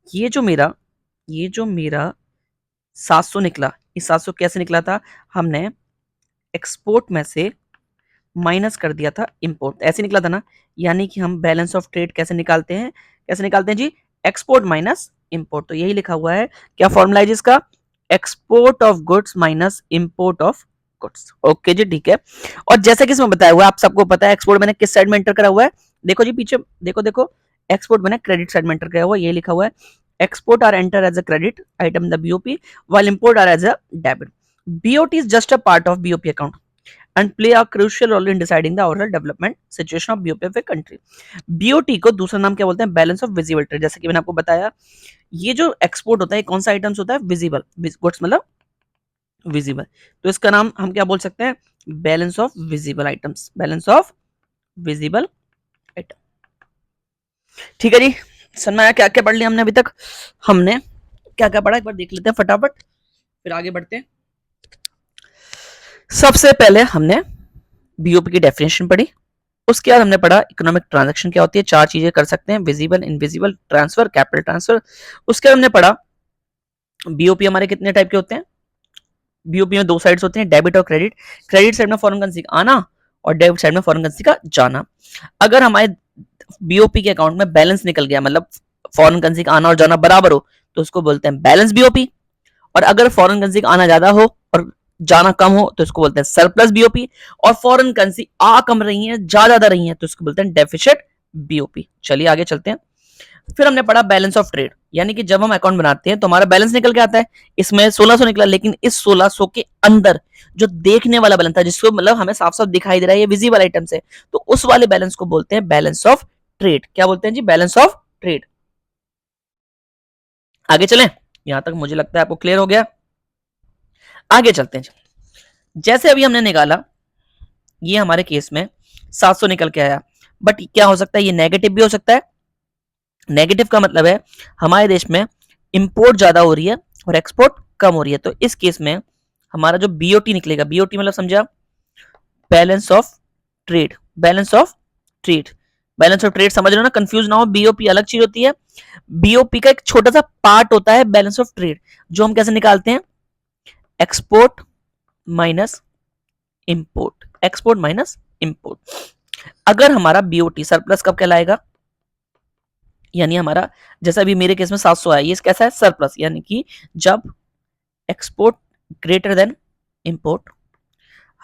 Speaker 1: ये जो मेरा 700 निकला, इस 700 कैसे निकला था, हमने एक्सपोर्ट में से माइनस कर दिया था इंपोर्ट, ऐसे निकला था ना। यानी कि हम बैलेंस ऑफ ट्रेड कैसे निकालते हैं, जी, एक्सपोर्ट माइनस इंपोर्ट। तो यही लिखा हुआ है, क्या फॉर्मूला है जिसका, export of goods minus import of goods. Okay जी, ठीक है। और जैसे कि इसमें बताया हुआ है, आप सबको पता है एक्सपोर्ट मैंने किस साइड में एंटर करा हुआ है, देखो जी पीछे देखो, एक्सपोर्ट मैंने क्रेडिट साइड में एंटर किया हुआ है, ये लिखा हुआ है export are enter as a credit item in the BOP while import are as a debit. BOT is just a part of BOP account and play a crucial role in deciding the overall development situation of BOP of a country। BOT को दूसरा नाम क्या बोलते हैं, balance of visible trade. जैसे कि मैंने आपको बताया, ये जो एक्सपोर्ट होता है कौन सा आइटम्स होता है, विजिबल गुड्स, मतलब विजिबल। तो इसका नाम हम क्या बोल सकते हैं, balance of visible items, balance of visible item. ठीक है जी, समझ में आया क्या क्या पढ़ लिया हमने अभी तक, हमने क्या क्या पढ़ा, एक बार देख लेते हैं फटाफट, फिर आगे बढ़ते हैं। सबसे पहले हमने बीओपी की डेफिनेशन पढ़ी, उसके बाद हमने पढ़ा इकोनॉमिक ट्रांजैक्शन क्या होती है, 4 चीजें कर सकते हैं, visible, invisible, transfer, capital transfer. उसके बाद हमने पढ़ा बीओपी हमारे कितने टाइप के होते हैं, बीओपी में 2 साइड्स होते हैं, डेबिट और क्रेडिट। क्रेडिट साइड में फॉरेन करेंसी का आना और डेबिट साइड में फॉरेन करेंसी का जाना। अगर हमारे बीओपी के अकाउंट में बैलेंस निकल गया, मतलब फॉरेन करेंसी का आना और जाना बराबर हो, तो उसको बोलते हैं बैलेंस बीओपी। और अगर फॉरेन करेंसी का आना ज्यादा हो और जाना कम हो तो इसको बोलते हैं सरप्लस बीओपी। और फॉरेन करेंसी आ कम रही है, जा ज्यादा रही है, तो इसको बोलते हैं डेफिसिट बीओपी। चलिए आगे चलते हैं। फिर हमने पढ़ा बैलेंस ऑफ ट्रेड, यानी कि जब हम अकाउंट बनाते हैं तो हमारा बैलेंस निकल के आता है, इसमें 1600 निकला, लेकिन इस 1600 के अंदर जो देखने वाला बैलेंस था, जिसको मतलब हमें साफ साफ दिखाई दे रहा है ये विजिबल आइटम है, तो उस वाले बैलेंस को बोलते हैं बैलेंस ऑफ ट्रेड। क्या बोलते हैं जी, बैलेंस ऑफ ट्रेड। आगे चलें, यहां तक मुझे लगता है आपको क्लियर हो गया। आगे चलते हैं, जैसे अभी हमने निकाला, ये हमारे केस में 700 निकल के आया, बट क्या हो सकता है, ये नेगेटिव भी हो सकता है। नेगेटिव का मतलब है हमारे देश में इंपोर्ट ज्यादा हो रही है और एक्सपोर्ट कम हो रही है, तो इस केस में हमारा जो बीओटी निकलेगा, बीओटी मतलब समझा, balance of trade, balance of trade, balance of trade समझ रहे हो ना, कंफ्यूज ना हो, बीओपी अलग चीज होती है, बीओपी का एक छोटा सा पार्ट होता है बैलेंस ऑफ ट्रेड, जो हम कैसे निकालते हैं, export minus import, export minus import. अगर हमारा बीओटी सरप्लस कब कहलाएगा, यानी हमारा जैसा अभी मेरे केस में 700 आया, ये कैसा है, सरप्लस, यानी कि जब एक्सपोर्ट ग्रेटर देन इंपोर्ट।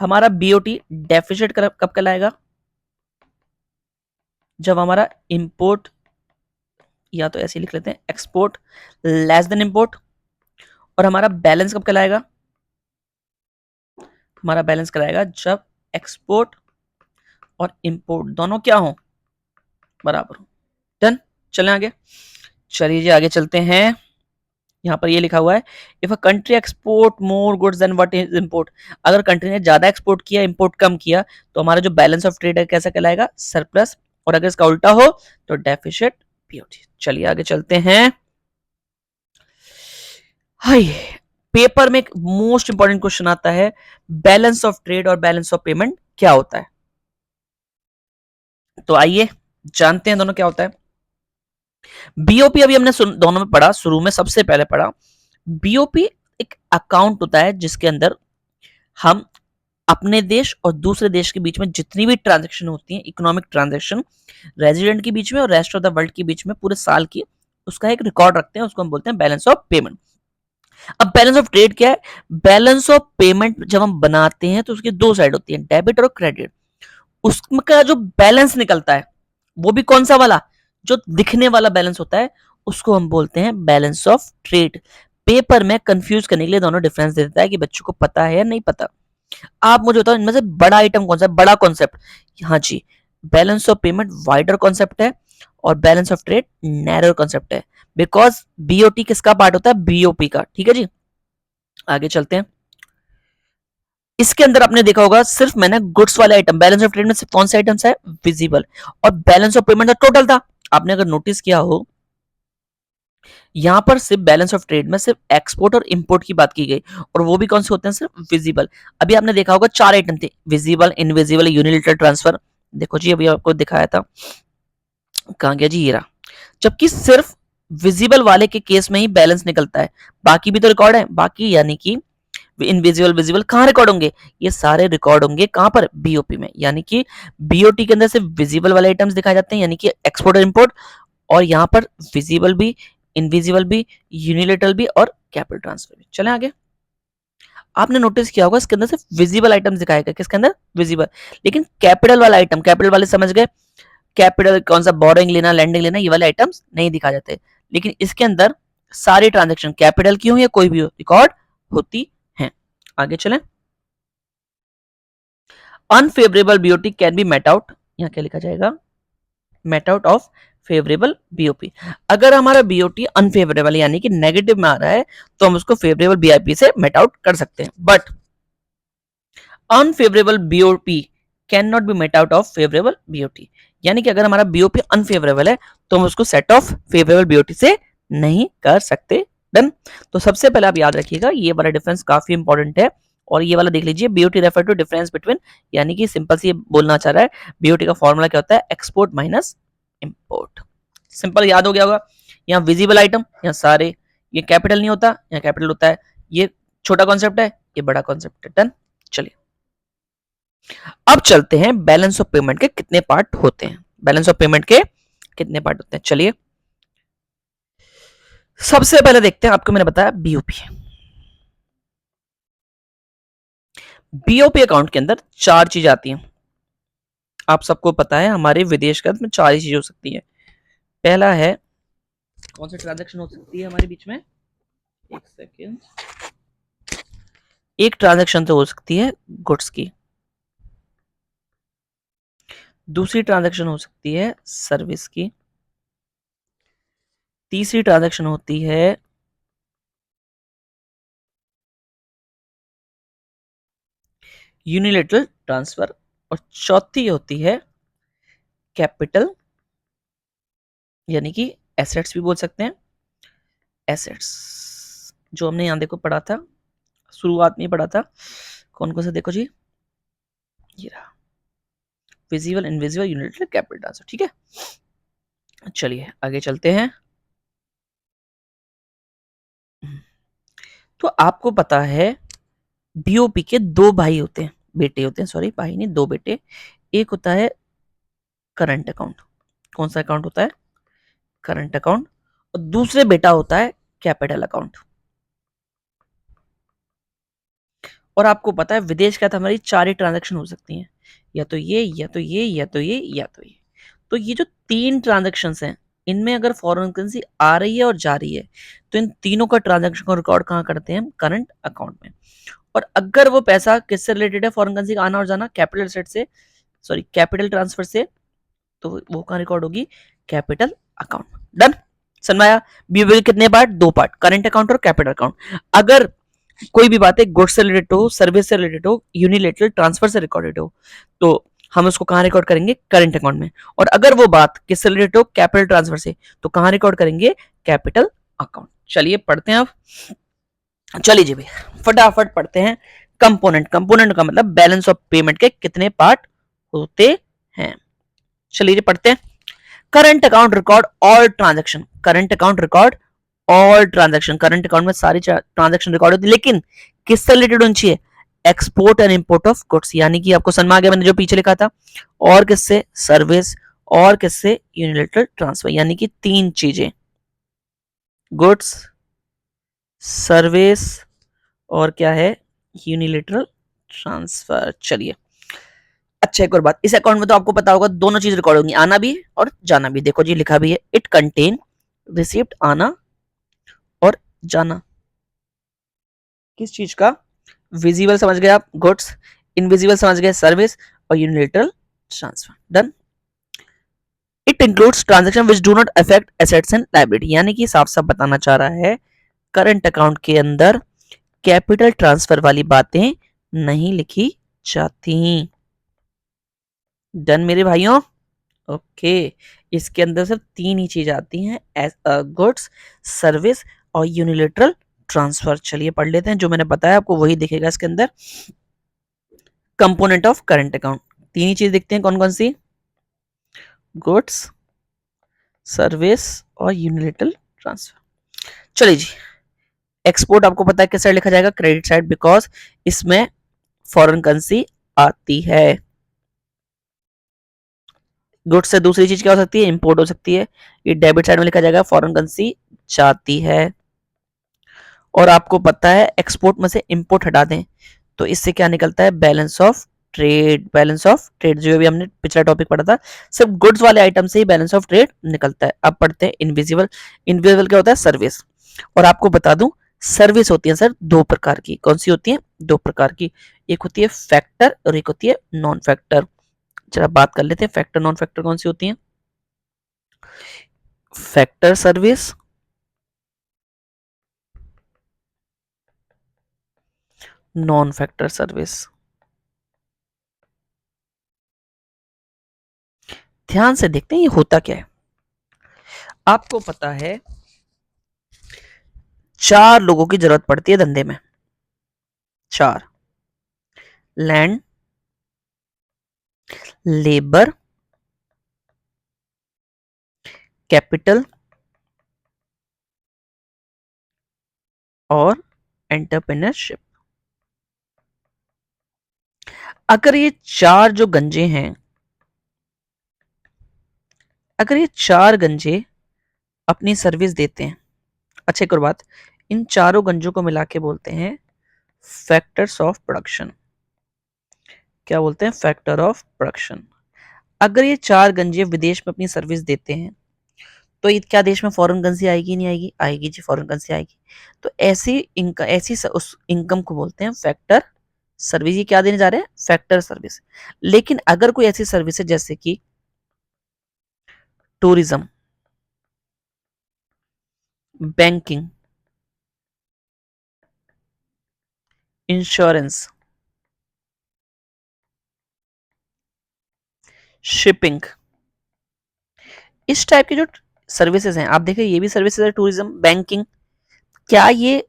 Speaker 1: हमारा बीओटी डेफिसिट कब कहलाएगा, जब हमारा इंपोर्ट, या तो ऐसे लिख लेते हैं, एक्सपोर्ट लेस देन इंपोर्ट। और हमारा बैलेंस कब कहलाएगा, हमारा बैलेंस कराएगा जब एक्सपोर्ट और इंपोर्ट दोनों क्या हो, बराबर हो। डन, चलें आगे, चलिए जी आगे चलते हैं। यहां पर ये लिखा हुआ है, if a country export more goods then what is import. अगर कंट्री ने ज्यादा एक्सपोर्ट किया, इंपोर्ट कम किया, तो हमारा जो बैलेंस ऑफ ट्रेड है कैसा कहलाएगा, सरप्लस। और अगर इसका उल्टा हो तो डेफिसिट बीओटी। चलिए आगे चलते हैं। हाय, पेपर में एक मोस्ट इंपॉर्टेंट क्वेश्चन आता है, बैलेंस ऑफ ट्रेड और बैलेंस ऑफ पेमेंट क्या होता है। तो आइए जानते हैं दोनों क्या होता है। बीओपी अभी हमने दोनों में पढ़ा, शुरू में सबसे पहले पढ़ा, बीओपी एक अकाउंट होता है जिसके अंदर हम अपने देश और दूसरे देश के बीच में जितनी भी ट्रांजैक्शन होती है, इकोनॉमिक ट्रांजैक्शन, रेजिडेंट के बीच में और रेस्ट ऑफ द वर्ल्ड के बीच में पूरे साल की, उसका एक रिकॉर्ड रखते हैं, उसको हम बोलते हैं बैलेंस ऑफ पेमेंट। अब बैलेंस ऑफ ट्रेड क्या है, बैलेंस ऑफ पेमेंट जब हम बनाते हैं तो उसकी 2 साइड होती है, डेबिट और क्रेडिट। उसका जो बैलेंस निकलता है, वो भी कौन सा वाला, जो दिखने वाला बैलेंस होता है, उसको हम बोलते हैं बैलेंस ऑफ ट्रेड। पेपर में कंफ्यूज करने के लिए दोनों डिफरेंस दे देता है कि बच्चों को पता है या नहीं पता। आप मुझे बताओ इनमें से बड़ा आइटम कौन सा है, बड़ा कॉन्सेप्ट। हाँ जी, balance of payment wider concept है और balance of trade narrow concept है, बिकॉज बीओटी किसका पार्ट होता है, बीओपी का। ठीक है जी, आगे चलते हैं। इसके अंदर आपने देखा होगा, सिर्फ मैंने गुड्स वाले आइटम, बैलेंस ऑफ ट्रेड में सिर्फ कौन से आइटम्स है, विजिबल, और बैलेंस ऑफ पेमेंट का टोटल था। आपने अगर नोटिस किया हो यहां पर सिर्फ बैलेंस ऑफ ट्रेड में सिर्फ एक्सपोर्ट और इंपोर्ट की बात की गई, और वो भी कौन से होते हैं, सिर्फ विजिबल। अभी आपने देखा होगा 4 आइटम थे, विजिबल, इनविजिबल, यूनिलेटरल ट्रांसफर। देखो जी अभी आपको दिखाया था, कहां गया जी, ये रहा। जबकि सिर्फ विजिबल वाले के केस में ही बैलेंस निकलता है, बाकी भी तो रिकॉर्ड है। बाकी यानी कि इनविजिबल विजिबल कहां रिकॉर्ड होंगे, ये सारे रिकॉर्ड होंगे कहां पर, बीओपी में। यानी कि बीओटी के अंदर सिर्फ विजिबल वाले आइटम्स दिखाए जाते हैं, यानी कि एक्सपोर्ट और इंपोर्ट, और यहाँ पर विजिबल भी, इनविजिबल भी, यूनिलेटरल भी और कैपिटल ट्रांसफर भी। चलें आगे। आपने नोटिस किया होगा इसके अंदर सिर्फ विजिबल आइटम्स दिखाए गए, किसके अंदर, विजिबल। लेकिन कैपिटल वाला आइटम, कैपिटल वाले समझ गए, कैपिटल कौन सा, बोरोइंग लेना, लैंडिंग लेना, ये वाले आइटम्स नहीं दिखाए जाते। लेकिन इसके अंदर सारी ट्रांजेक्शन कैपिटल की हो या कोई भी हो रिकॉर्ड होती है। आगे चलें। Unfavourable BOT can be met out, यहाँ क्या लिखा जाएगा, met out of favourable BOP. अगर हमारा बीओटी अनफेवरेबल यानी कि नेगेटिव में आ रहा है तो हम उसको फेवरेबल बीआईपी से मेट आउट कर सकते हैं, but unfavourable BOP can not be met out of favourable BOT. यानी कि अगर हमारा बीओपी अनफेवरेबल है तो हम उसको सेट ऑफ फेवरेबल बीओटी से नहीं कर सकते। डन। तो सबसे पहले आप याद रखिएगा ये वाला डिफरेंस काफी इंपॉर्टेंट है, और ये वाला देख लीजिए, BOT refer to difference between, यानी कि सिंपल सी बोलना चाह रहा है बीओटी का फॉर्मूला क्या होता है, एक्सपोर्ट माइनस इंपोर्ट। सिंपल याद हो गया होगा। यहाँ विजिबल आइटम, यहाँ सारे, ये कैपिटल नहीं होता, यहाँ कैपिटल होता है। ये छोटा कॉन्सेप्ट है, ये बड़ा कॉन्सेप्ट है। डन। चलिए अब चलते हैं बैलेंस ऑफ पेमेंट के कितने पार्ट होते हैं, बैलेंस ऑफ पेमेंट के कितने पार्ट होते हैं। चलिए सबसे पहले देखते हैं, आपको मैंने बताया बीओपी। बीओपी अकाउंट के अंदर 4 चीज आती हैं, आप सबको पता है हमारे विदेश का में 4 ही चीज हो सकती है। पहला है, कौन सी ट्रांजैक्शन हो सकती है हमारे बीच में, एक सेकेंड, एक ट्रांजैक्शन तो हो सकती है गुड्स की, दूसरी ट्रांजैक्शन हो सकती है सर्विस की, तीसरी ट्रांजैक्शन होती है यूनिलेटरल ट्रांसफर, और चौथी होती है कैपिटल, यानी कि एसेट्स भी बोल सकते हैं, एसेट्स, जो हमने यहां देखो पढ़ा था, शुरुआत में पढ़ा था, कौन कौन सा देखो जी, ये रहा, visible, invisible, unilateral, capital transfer. ठीक है, चलिए आगे चलते हैं। तो आपको पता है बीओपी के 2 भाई होते हैं, बेटे होते हैं, सॉरी भाई नहीं, 2 बेटे। एक होता है करंट अकाउंट, कौन सा अकाउंट होता है, करंट अकाउंट, और दूसरे बेटा होता है कैपिटल अकाउंट। और आपको पता है विदेश का तो हमारी 4 ही ट्रांजैक्शन हो सकती हैं, या तो ये, या तो ये, या तो ये, या तो ये। तो ये जो 3 ट्रांजैक्शन हैं, इनमें अगर फॉरेन करेंसी आ रही है और जा रही है तो इन तीनों का ट्रांजैक्शन को रिकॉर्ड कहां करते हैं हम, करंट अकाउंट में। और अगर वो पैसा किससे रिलेटेड है, फॉरेन करेंसी का आना और जाना, कैपिटल सेट से, सॉरी कैपिटल ट्रांसफर से, तो वो कहां रिकॉर्ड होगी, कैपिटल अकाउंट। डन, समझ में आया। बीओपी के कितने पार्ट, 2 पार्ट, करंट अकाउंट और कैपिटल अकाउंट। अगर कोई भी बात है गुड्स से रिलेटेड हो, सर्विस से रिलेटेड हो, यूनिलेटरल ट्रांसफर से रिकॉर्डेड हो, तो हम उसको कहां रिकॉर्ड करेंगे, करंट अकाउंट में। और अगर वो बात किससे रिलेटेड हो, कैपिटल ट्रांसफर से, तो कहां रिकॉर्ड करेंगे, कैपिटल अकाउंट। चलिए पढ़ते हैं अब, चलिए जी भैया फटाफट पढ़ते हैं। कंपोनेंट, कंपोनेंट का मतलब बैलेंस ऑफ पेमेंट के कितने पार्ट होते हैं। चलिए पढ़ते हैं। Current account record all transaction, current account record all transaction, current account में सारी ट्रांजैक्शन रिकॉर्ड होती है, लेकिन किससे रिलेटेड होनी चाहिए, export and import of goods, यानी कि आपको समझ में आ गया मैंने जो पीछे लिखा था। और किससे, सर्विस, और किससे, यूनिलेटरल ट्रांसफर, यानी कि 3 चीजें, गुड्स, सर्विस, और क्या है, यूनिलेटरल ट्रांसफर। चलिए अच्छा एक और बात, इस अकाउंट में तो आपको पता होगा दोनों चीज रिकॉर्ड होंगी, आना भी और जाना भी। देखो जी लिखा भी है, इट कंटेन रिसिप्ट, आना और जाना, किस चीज का, विजिबल समझ गए आप, गुड्स, इनविजिबल समझ गए, सर्विस, और unilateral transfer. Done. It includes transaction which do not affect assets and liability, यानी कि साफ साफ बताना चाह रहा है करंट अकाउंट के अंदर कैपिटल ट्रांसफर वाली बातें नहीं लिखी जाती। डन मेरे भाइयों, ओके। इसके अंदर सिर्फ तीन ही चीज आती हैं, गुड्स, सर्विस और यूनिलेटरल ट्रांसफर। चलिए पढ़ लेते हैं, जो मैंने बताया आपको वही दिखेगा इसके अंदर। कंपोनेंट ऑफ करंट अकाउंट, तीन ही चीज दिखते हैं, कौन कौन सी? गुड्स, सर्विस और यूनिलेटरल ट्रांसफर। चलिए जी, एक्सपोर्ट आपको पता है किस साइड लिखा जाएगा? क्रेडिट साइड, बिकॉज इसमें फॉरेन करेंसी आती है। गुड्स से दूसरी चीज क्या हो सकती है? इंपोर्ट हो सकती है। ये डेबिट साइड में लिखा जाएगा, फॉरेन करेंसी जाती है। और आपको पता है एक्सपोर्ट में से इंपोर्ट हटा दें तो इससे क्या निकलता है? Balance of trade. Balance of trade जो भी हमने पिछला टॉपिक पढ़ा था, सिर्फ गुड्स वाले आइटम से ही बैलेंस ऑफ ट्रेड निकलता है। अब पढ़ते हैं इनविजिबल। इनविजिबल क्या होता है? सर्विस। और आपको बता दूं, सर्विस होती है सर दो प्रकार की। कौन सी होती है? दो प्रकार की। एक होती है फैक्टर और एक होती है नॉन फैक्टर। चलो बात कर लेते हैं फैक्टर नॉन फैक्टर कौन सी होती है। Factor service, non factor service. ध्यान से देखते हैं ये होता क्या है। आपको पता है चार लोगों की जरूरत पड़ती है धंधे में। चार: लैंड, लेबर, कैपिटल और एंटरप्रेन्योरशिप। अगर ये चार जो गंजे हैं, अगर ये चार गंजे अपनी सर्विस देते हैं, अच्छा एक और बात, इन चारों गंजों को मिला के बोलते हैं फैक्टर्स ऑफ प्रोडक्शन। क्या बोलते हैं? Factor of production. अगर ये चार गंजे विदेश में अपनी सर्विस देते हैं तो ये क्या देश में फॉरेन करेंसी आएगी? नहीं आएगी? आएगी जी, फॉरेन करेंसी आएगी। तो ऐसी इनका उस इनकम को बोलते हैं फैक्टर सर्विस। ये क्या देने जा रहे हैं? Factor service. लेकिन अगर कोई ऐसी सर्विस है जैसे कि टूरिज्म, बैंकिंग, इंश्योरेंस, शिपिंग, इस टाइप की जो सर्विसेज हैं, आप देखिए ये भी सर्विसेज है, टूरिज्म, बैंकिंग, क्या ये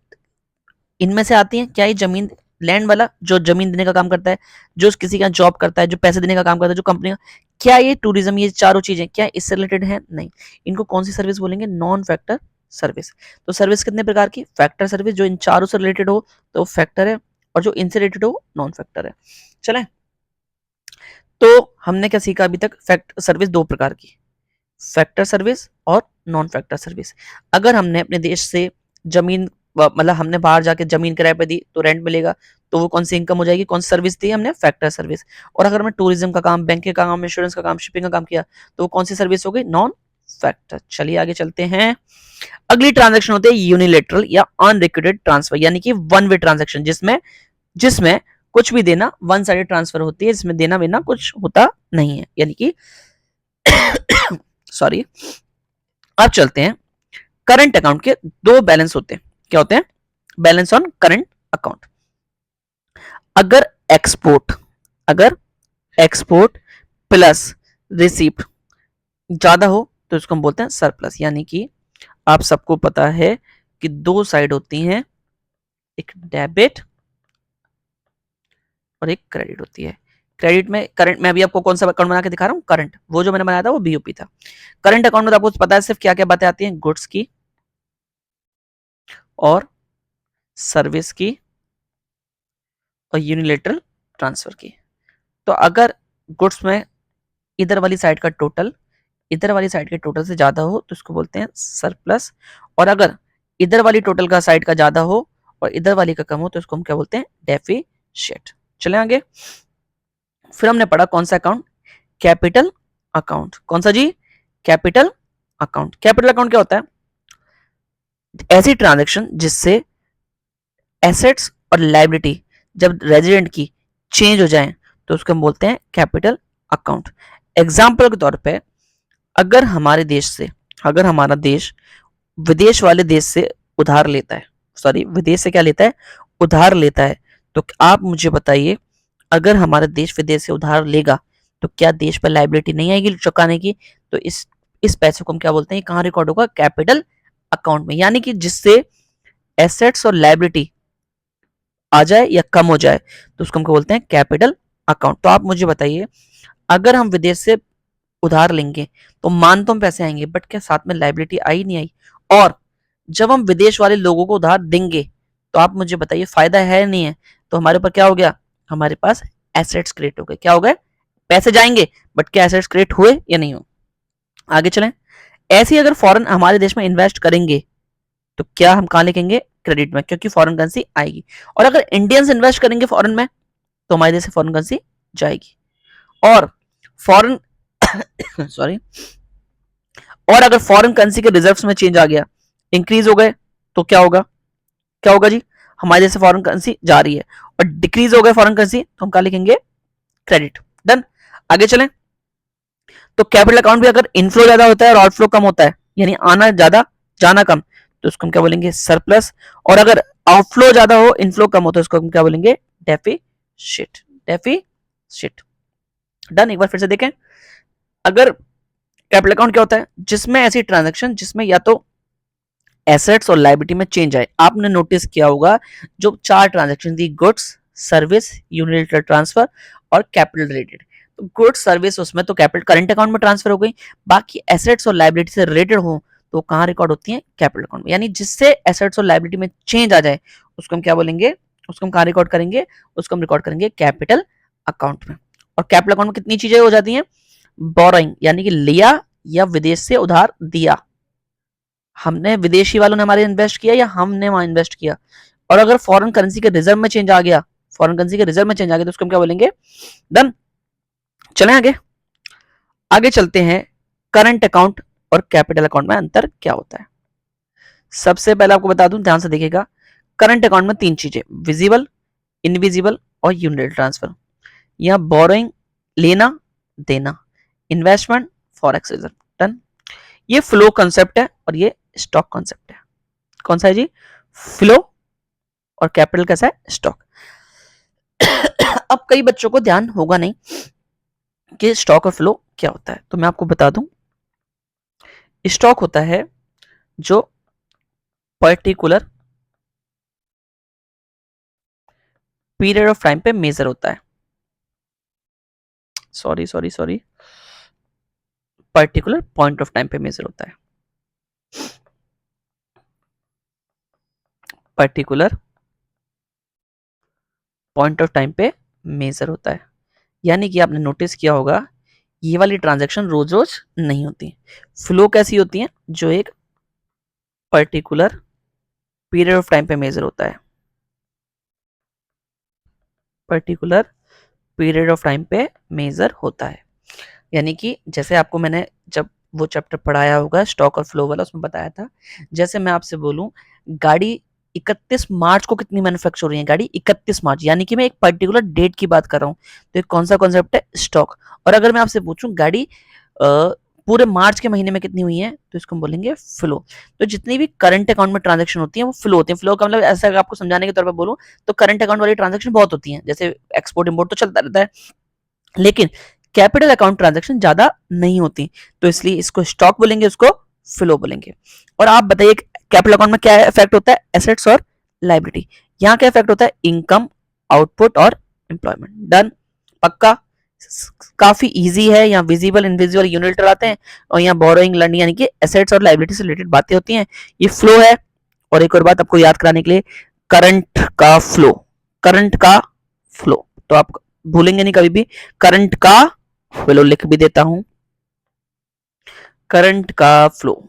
Speaker 1: इनमें से आती हैं? क्या ये जमीन, लैंड वाला जो जमीन देने का काम करता है, जो किसी का जॉब करता है, जो पैसे देने का काम करता है, जो कंपनी का, क्या ये टूरिज्म, ये चारों चीजें क्या इससे रिलेटेड है? नहीं। इनको कौन सी सर्विस बोलेंगे? Non factor service. तो सर्विस कितने प्रकार की? फैक्टर सर्विस, जो इन चारों से रिलेटेड हो तो फैक्टर है, और जो इनसे रिलेटेड हो नॉन फैक्टर है। चले, तो हमने क्या सीखा अभी तक? फैक्ट सर्विस दो प्रकार की, फैक्टर सर्विस और नॉन फैक्टर सर्विस। अगर हमने अपने देश से जमीन, मतलब हमने बाहर जाके जमीन किराए पे दी तो रेंट मिलेगा, तो वो कौन सी इनकम हो जाएगी? कौन सी सर्विस दी हमने? Factor service. और अगर हमने टूरिज्म का काम, बैंक का काम, इंश्योरेंस का काम, शिपिंग का काम किया तो वो कौन सी सर्विस हो गई? Non factor. चलिए आगे चलते हैं। अगली ट्रांजेक्शन होती है यूनिलेटरल या अनरिक्वेटेड ट्रांसफर, यानी कि वन वे ट्रांजेक्शन, जिसमें जिसमें कुछ भी देना वन साइडेड ट्रांसफर होती है, जिसमें देना वेना कुछ होता नहीं है, यानी कि सॉरी। अब चलते हैं, करंट अकाउंट के दो बैलेंस होते हैं। क्या होते हैं? Balance on current account. अगर अगर एक्सपोर्ट प्लस रिसीप्ट ज्यादा हो तो इसको हम बोलते हैं सरप्लस। यानी कि आप सबको पता है कि दो साइड होती हैं, एक डेबिट और एक क्रेडिट होती है। क्रेडिट में, करंट में अभी आपको कौन सा अकाउंट बना के दिखा रहा हूं? करंट। वो जो मैंने बनाया था वो बीओपी था। करंट अकाउंट में तो आपको पता है सिर्फ क्या क्या बातें आती हैं? गुड्स की और सर्विस की और यूनिलेटरल ट्रांसफर की। तो अगर गुड्स में इधर वाली साइड का टोटल इधर वाली साइड के टोटल से ज्यादा हो तो इसको बोलते हैं सरप्लस, और अगर इधर वाली टोटल का साइड का ज्यादा हो और इधर वाली का कम हो तो इसको हम क्या बोलते हैं? डेफिशिएट। चले आगे। फिर हमने पढ़ा कौन सा अकाउंट? Capital account. कौन सा जी? Capital account. कैपिटल अकाउंट क्या होता है? ऐसी ट्रांजैक्शन जिससे एसेट्स और लायबिलिटी जब रेजिडेंट की चेंज हो जाए तो उसको हम बोलते हैं कैपिटल अकाउंट। एग्जाम्पल के तौर पे, अगर हमारे देश से, अगर हमारा देश विदेश वाले देश से उधार लेता है, सॉरी विदेश से क्या लेता है? उधार लेता है, तो आप मुझे बताइए, अगर हमारा देश विदेश से उधार लेगा तो क्या देश पर लायबिलिटी नहीं आएगी चुकाने की? तो इस पैसे को हम क्या बोलते हैं, ये कहाँ रिकॉर्ड होगा, कैपिटल अकाउंट में, यानी कि जिससे एसेट्स और लायबिलिटी आ जाए या कम हो जाए तो उसको हम क्या बोलते हैं, कैपिटल अकाउंट। तो आप मुझे बताइए, अगर हम विदेश से उधार लेंगे तो मान तो हम पैसे आएंगे, बट क्या साथ में लायबिलिटी आई नहीं आई, और जब हम विदेश वाले लोगों को उधार देंगे तो आप मुझे बताइए फायदा है नहीं है, तो हमारे ऊपर क्या हो गया, हमारे पास एसेट्स क्रिएट हो गए, क्या हो गए, पैसे जाएंगे बट क्या एसेट्स क्रिएट हुए या नहीं हो। आगे चलें, ऐसे ही अगर फॉरेन हमारे देश में इन्वेस्ट करेंगे तो क्या हम कहां लिखेंगे, क्रेडिट में, क्योंकि फॉरेन करेंसी आएगी। और अगर इंडियंस इन्वेस्ट करेंगे फॉरेन में तो हमारे देश से फॉरेन करेंसी जाएगी। और फॉरेन सॉरी और अगर फॉरेन करेंसी के रिजर्व्स में चेंज आ गया, इंक्रीज हो गए, तो क्या होगा, क्या होगा जी, हमारे देश से फॉरेन करेंसी जा रही है, और डिक्रीज हो गए फॉरेन करेंसी तो हम क्या लिखेंगे, क्रेडिट। डन। आगे चलें, तो कैपिटल अकाउंट भी अगर इनफ्लो ज्यादा होता है और आउटफ्लो कम होता है, यानी आना ज्यादा जाना कम, तो उसको हम क्या बोलेंगे, सरप्लस। और अगर आउटफ्लो ज्यादा हो इनफ्लो कम हो तो उसको हम क्या बोलेंगे, डेफिसिट, डेफिसिट। डन। एक बार फिर से देखें, अगर कैपिटल अकाउंट क्या होता है, जिसमें ऐसी ट्रांजैक्शन जिसमें या तो एसेट्स और लायबिलिटी में चेंज आए। आपने नोटिस किया होगा जो चार ट्रांजैक्शन थी, गुड्स, सर्विस, यूनिलैटरल ट्रांसफर और कैपिटल रिलेटेड। तो गुड्स सर्विस उसमें तो कैपिटल करंट अकाउंट में ट्रांसफर हो गई, बाकी एसेट्स और लायबिलिटी से रिलेटेड हो तो कहां रिकॉर्ड होती है, कैपिटल अकाउंट में। यानी जिससे एसेट्स और लायबिलिटी में चेंज आ जाए उसको हम क्या बोलेंगे, उसको हम कहां रिकॉर्ड करेंगे, उसको हम रिकॉर्ड करेंगे कैपिटल अकाउंट में। और कैपिटल अकाउंट में कितनी चीजें हो जाती हैं, बोरोइंग यानी कि लिया या विदेश से उधार दिया, हमने विदेशी वालों ने हमारे इन्वेस्ट किया या हमने वहां इन्वेस्ट किया। और अगर फॉरेन करेंसी के रिजर्व में चेंज आ गया, फॉरेन करेंसी के रिजर्व में चेंज आ गया तो उसको हम क्या बोलेंगे, डन। चलें आगे, आगे चलते हैं, करंट अकाउंट और कैपिटल अकाउंट में अंतर क्या होता है। सबसे पहले आपको बता दूं, ध्यान से देखिएगा, करंट अकाउंट में तीन चीजें, विजिबल, इनविजिबल और यूनिट ट्रांसफर। यह बोरोइंग लेना देना, इन्वेस्टमेंट, फॉरेक्स रिजर्व। डन। ये फ्लो कंसेप्ट है और ये स्टॉक कंसेप्ट है। कौन सा है जी, फ्लो, और कैपिटल कैसा है, स्टॉक। अब कई बच्चों को ध्यान होगा नहीं कि स्टॉक और फ्लो क्या होता है, तो मैं आपको बता दूं, स्टॉक होता है जो पर्टिकुलर पीरियड ऑफ टाइम पे मेजर होता है, sorry particular point of time पे मेजर होता है, पर्टिकुलर पॉइंट ऑफ टाइम पे मेजर होता है। यानी कि आपने नोटिस किया होगा ये वाली ट्रांजैक्शन रोज रोज नहीं होती। फ्लो कैसी होती है, जो एक पर्टिकुलर पीरियड ऑफ टाइम पे मेजर होता है, पर्टिकुलर पीरियड ऑफ टाइम पे मेजर होता है। यानी कि जैसे आपको मैंने जब वो चैप्टर पढ़ाया होगा स्टॉक और फ्लो वाला, उसमें बताया था, जैसे मैं आपसे बोलूं गाड़ी 31 मार्च को कितनी मैन्युफैक्चर हो रही है, गाड़ी 31 मार्च, यानी कि मैं एक पर्टिकुलर डेट की बात कर रहा हूँ, तो एक कौन सा कॉन्सेप्ट है, स्टॉक। और अगर मैं आपसे पूछूं गाड़ी पूरे मार्च के महीने में कितनी हुई है तो इसको हम बोलेंगे फ्लो। तो जितनी भी करंट अकाउंट में ट्रांजैक्शन होती है वो फ्लो होती है। फ्लो का मतलब ऐसा आपको समझाने के तौर पर बोलूं तो करंट अकाउंट वाली ट्रांजैक्शन बहुत होती है, जैसे एक्सपोर्ट इंपोर्ट तो चलता रहता है, लेकिन कैपिटल अकाउंट ट्रांजैक्शन ज्यादा नहीं होती, तो इसलिए इसको स्टॉक बोलेंगे, उसको फ्लो बोलेंगे। और आप बताइए कैपिटल अकाउंट में क्या इफेक्ट होता है, एसेट्स और लायबिलिटी। यहाँ क्या इफेक्ट होता है, इनकम, आउटपुट और एम्प्लॉयमेंट। डन, पक्का, काफी इजी है। यहाँ विजिबल, इनविजिबल, यूनिलैटरल आते हैं, और यहाँ बोरोइंग, लर्निंग यानी कि एसेट्स और लायबिलिटी से रिलेटेड बातें होती हैं। ये फ्लो है। और एक और बात आपको याद कराने के लिए, करंट का फ्लो, करंट का फ्लो, तो आप भूलेंगे नहीं कभी भी, करंट का फ्लो लिख भी देता हूं, करंट का फ्लो।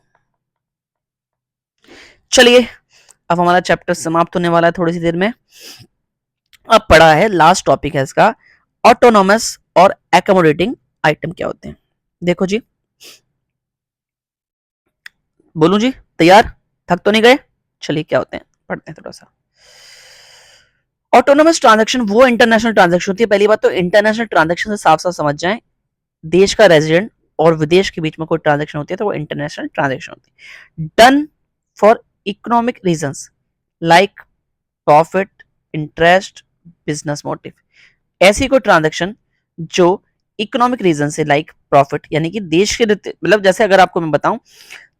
Speaker 1: चलिए अब हमारा चैप्टर समाप्त होने वाला है थोड़ी सी देर में। अब पढ़ा है लास्ट टॉपिक है इसका, ऑटोनॉमस और एकोमोडेटिंग आइटम क्या होते हैं। देखो जी, बोलूं जी, तैयार, थक तो नहीं गए, चलिए क्या होते हैं पढ़ते हैं थोड़ा सा। ऑटोनोमस ट्रांजैक्शन वो इंटरनेशनल ट्रांजैक्शन होती है। पहली बात तो इंटरनेशनल ट्रांजैक्शन से साफ साफ समझ जाएं, देश का रेजिडेंट और विदेश के बीच में कोई ट्रांजैक्शन होती है तो वो इंटरनेशनल ट्रांजैक्शन होती है, done for economic reasons like profit, interest, business motive. ऐसी कोई ट्रांजैक्शन जो इकोनॉमिक रीजन से लाइक प्रॉफिट, यानी कि देश के मतलब जैसे अगर आपको मैं बताऊं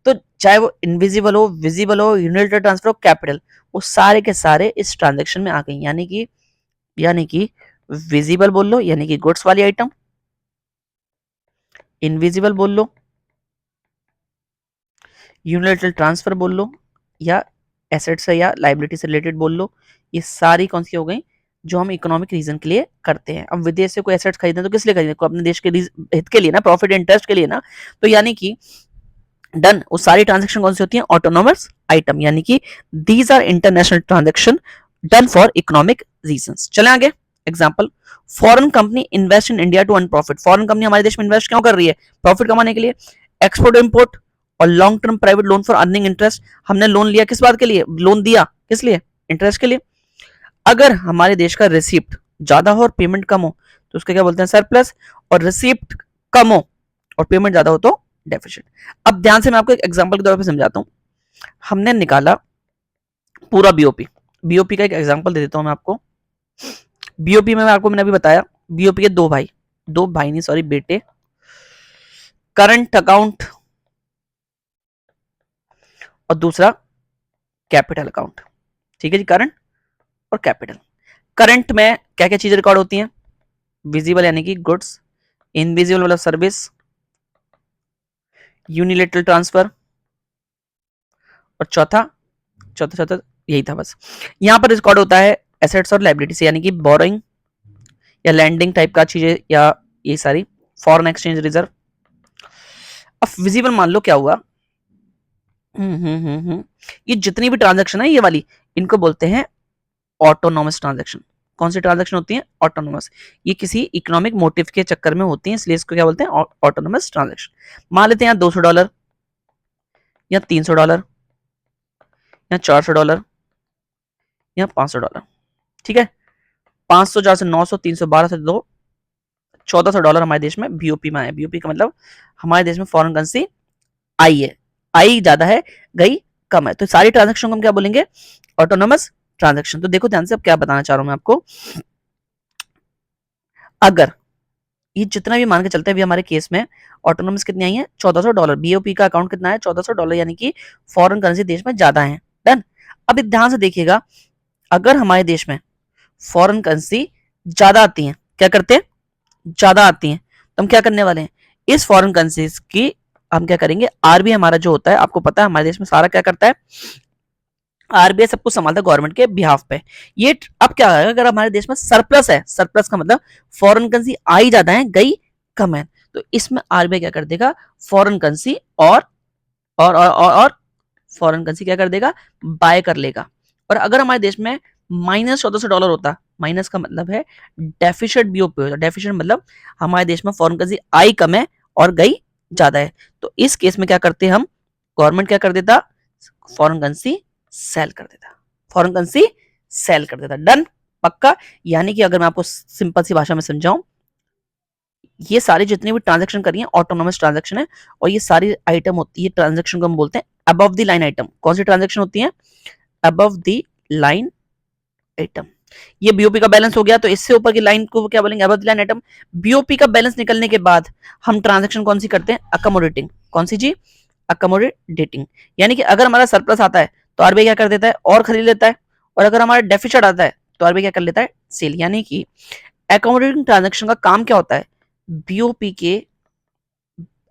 Speaker 1: तो चाहे वो इनविजिबल हो, विजिबल हो, यूनिटरी ट्रांसफर हो, कैपिटल, वो सारे के सारे इस ट्रांजैक्शन में आ गए। यानी कि विजिबल बोल लो यानी कि गुड्स वाली आइटम, इनविजिबल बोल लो, यूनिलैटरल ट्रांसफर बोल लो, या एसेट से या लाइबिलिटी से रिलेटेड बोल लो, ये सारी कौन सी हो गई जो हम इकोनॉमिक रीजन के लिए करते हैं। अब विदेश से कोई एसेट्स खरीदे तो किस लिए खरीदे, को अपने देश के हित के लिए ना, प्रॉफिट इंटरेस्ट के लिए ना। तो यानी कि डन, वो सारी ट्रांजेक्शन कौन सी होती है, ऑटोनोमस आइटम, यानी कि these are international transaction done for economic reasons. चले आगे example, foreign company invest in India to earn profit. Foreign company हमारे देश में इन्वेस्ट क्यों कर रही है, प्रॉफिट कमाने के लिए। एक्सपोर्ट इंपोर्ट और long term private loan for earning interest, हमने लोन लिया किस बात के लिए, लोन दिया किस लिए, इंटरेस्ट के लिए। अगर हमारे देश का रिसिप्ट ज्यादा हो और पेमेंट कम हो तो उसके क्या बोलते हैं, सरप्लस, और रिसिप्ट कम हो और पेमेंट ज्यादा हो तो डेफिसिट। अब ध्यान से मैं आपको एक एग्जांपल के तौर पे समझाता हूं। हमने निकाला पूरा बीओपी, बीओपी का एक एग्जांपल दे देता हूं मैं आपको। बीओपी में आपको मैंने अभी बताया, बीओपी के दो भाई नहीं सॉरी बेटे, करंट अकाउंट और दूसरा कैपिटल अकाउंट। ठीक है जी, करंट और कैपिटल। करंट में क्या क्या चीजें रिकॉर्ड होती हैं, विजिबल यानी कि गुड्स, इनविजिबल मतलब सर्विस, यूनिलेटरल ट्रांसफर, और चौथा चौथा चौथा यही था बस। यहां पर रिकॉर्ड होता है एसेट्स और लाइबिलिटीज, यानी कि बोरोइंग या लैंडिंग टाइप का चीजें, या ये सारी फॉरेन एक्सचेंज रिजर्व। अब विजिबल मान लो क्या हुआ, ये जितनी भी ट्रांजैक्शन है ये वाली, इनको बोलते हैं ऑटोनॉमस ट्रांजैक्शन। कौन सी ट्रांजैक्शन होती है, ऑटोनॉमस। ये किसी इकोनॉमिक मोटिव के चक्कर में होती है, इसलिए इसको क्या बोलते हैं, ऑटोनॉमस ट्रांजैक्शन। मान लेते हैं यहाँ $200 या $300 या $400 या $500। ठीक है, 500, 400, 900, 300, 1200, 2, $1400 हमारे देश में बीओपी में आया। बीओपी का मतलब हमारे देश में फॉरेन करेंसी आई है, आई ज्यादा है, गई कम है, तो सारी ट्रांजेक्शन को हम क्या बोलेंगे, ऑटोनोमस ट्रांजेक्शन। तो देखो ध्यान से अब क्या बताना चाह रहा हूं मैं आपको। अगर ये जितना भी मान के चलते हैं, अभी हमारे केस में ऑटोनोमस कितनी आई है, $1400, बीओपी का अकाउंट कितना है, $1400, यानी कि फॉरेन करेंसी देश में ज्यादा है। डन। अब ध्यान से देखिएगा, अगर हमारे देश में फॉरेन करेंसी ज्यादा आती है, क्या करते हैं, ज्यादा आती है, तो हम क्या करने वाले हैं, इस फॉरेन करेंसी की हम क्या करेंगे, आरबीआई हमारा जो होता है, आपको पता है हमारे देश में सारा क्या करता है, आरबीआई सब कुछ संभालता है गवर्नमेंट के बिहाफ पे। ये अब क्या है, अगर हमारे देश में सरप्लस है, सरप्लस का मतलब फॉरेन करेंसी आई ज्यादा है, गई कम है, तो इसमें आरबीआई क्या कर देगा, फॉरेन करेंसी और फॉरेन करेंसी क्या कर देगा, बाय कर लेगा। और अगर हमारे देश में -$1400 होता, माइनस का मतलब है डेफिशिएट बीओपी होता, डेफिशिएट मतलब हमारे देश में फॉरेन करेंसी आई कम है और गई ज्यादा है, तो इस केस में क्या करते हम, गवर्नमेंट क्या कर देता, फॉरेन करेंसी सेल कर देता, फॉरेन करेंसी सेल कर देता। डन, पक्का। यानी कि अगर मैं आपको सिंपल सी भाषा में समझाऊं, ये सारी जितनी भी ट्रांजैक्शन करी है ऑटोनोमस ट्रांजैक्शन है, और ये सारी आइटम होती है, ट्रांजैक्शन को हम बोलते हैं अबव द लाइन आइटम। कौन सी ट्रांजैक्शन होती है, अबव द लाइन आइटम। ये बीओपी का बैलेंस हो गया, तो इससे ऊपर की लाइन को क्या बोलेंगे, above the line item. BOP का बैलेंस निकलने के बाद हम ट्रांजैक्शन कौन सी करते हैं, अकोमोडेटिंग। कौन सी जी, अकोमोडेटिंग। यानी कि अगर हमारा सरप्लस आता है तो आरबीआई क्या कर देता है, और खरीद लेता है, और अगर हमारा डेफिसिट आता है तो आरबीआई क्या कर लेता है, सेल। यानी कि अकोमोडेटिंग ट्रांजैक्शन का काम क्या होता है, बीओपी के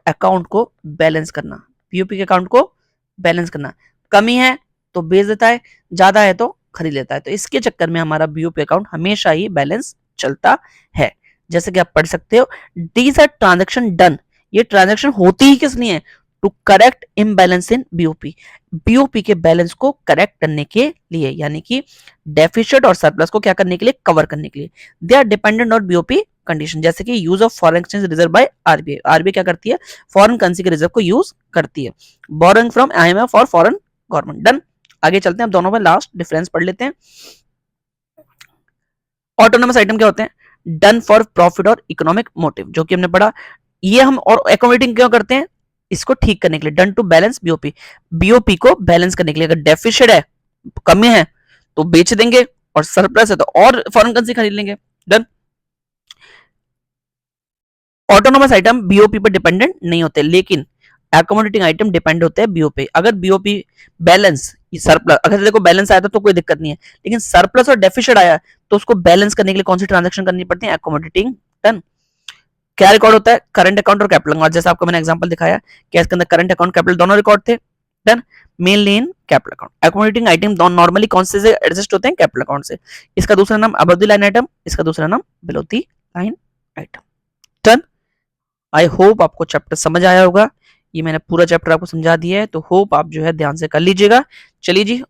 Speaker 1: अकाउंट को बैलेंस करना, बीओपी के अकाउंट को बैलेंस करना। कमी है तो बेच देता है, ज्यादा है तो खरीद लेता है, तो इसके चक्कर में हमारा बीओपी अकाउंट हमेशा ही बैलेंस चलता है। जैसे कि आप पढ़ सकते हो, दीज आर ट्रांजैक्शन डन, ये ट्रांजैक्शन होती ही किस लिए, to correct imbalance in BOP, BOP के बैलेंस को करेक्ट करने के लिए, यानी कि डेफिसिट और सरप्लस को क्या करने के लिए, कवर करने के लिए। They are dependent on BOP condition, जैसे कि use of foreign exchange reserve by RBI. RBI क्या करती है, फॉरेन करेंसी के रिजर्व को यूज करती है। बोरोइंग फ्रॉम आईएमएफ और फॉरेन गवर्नमेंट। डन। आगे चलते हैं, अब दोनों में लास्ट डिफरेंस पढ़ लेते हैं। ऑटोनोमस आइटम क्या होते हैं, डन फॉर प्रॉफिट और इकोनॉमिक मोटिव, जो कि हमने पढ़ा। ये हम और अकोमोडेटिंग क्यों करते हैं, इसको ठीक करने के लिए, done to balance BOP, BOP को बैलेंस करने के लिए। अगर डेफिसिट है, कमी है तो बेच देंगे, और सरप्लस है तो और फॉरेन करेंसी खरीद लेंगे। डन। ऑटोनोमस आइटम बीओपी पर डिपेंडेंट नहीं होते, लेकिन एकोमोडेटिंग आइटम डिपेंड होते हैं बीओपी। अगर बीओपी बैलेंस सरप्लस, अगर देखो बैलेंस आया था तो कोई दिक्कत नहीं है, लेकिन सरप्लस और डेफिसिट आया तो उसको बैलेंस करने के लिए कौन सी ट्रांजेक्शन करनी पड़ती है? Accommodating turn. क्या रिकॉर्ड होता है? करंट अकाउंट और कैपिटल अकाउंट। जैसे आपको मैंने एग्जांपल दिखाया कि इसके अंदर करंट अकाउंट कैपिटल दोनों रिकॉर्ड थे, done. Mainly in capital account. Accommodating item normally कौन से एडजस्ट होते हैं? कैपिटल अकाउंट से। इसका दूसरा नाम अबव द लाइन आइटम, इसका दूसरा नाम below the line item, done. I hope आपको चैप्टर समझ आया होगा। ये मैंने पूरा चैप्टर आपको समझा दिया है, तो होप आप जो है ध्यान से कर लीजिएगा। चलिए जी।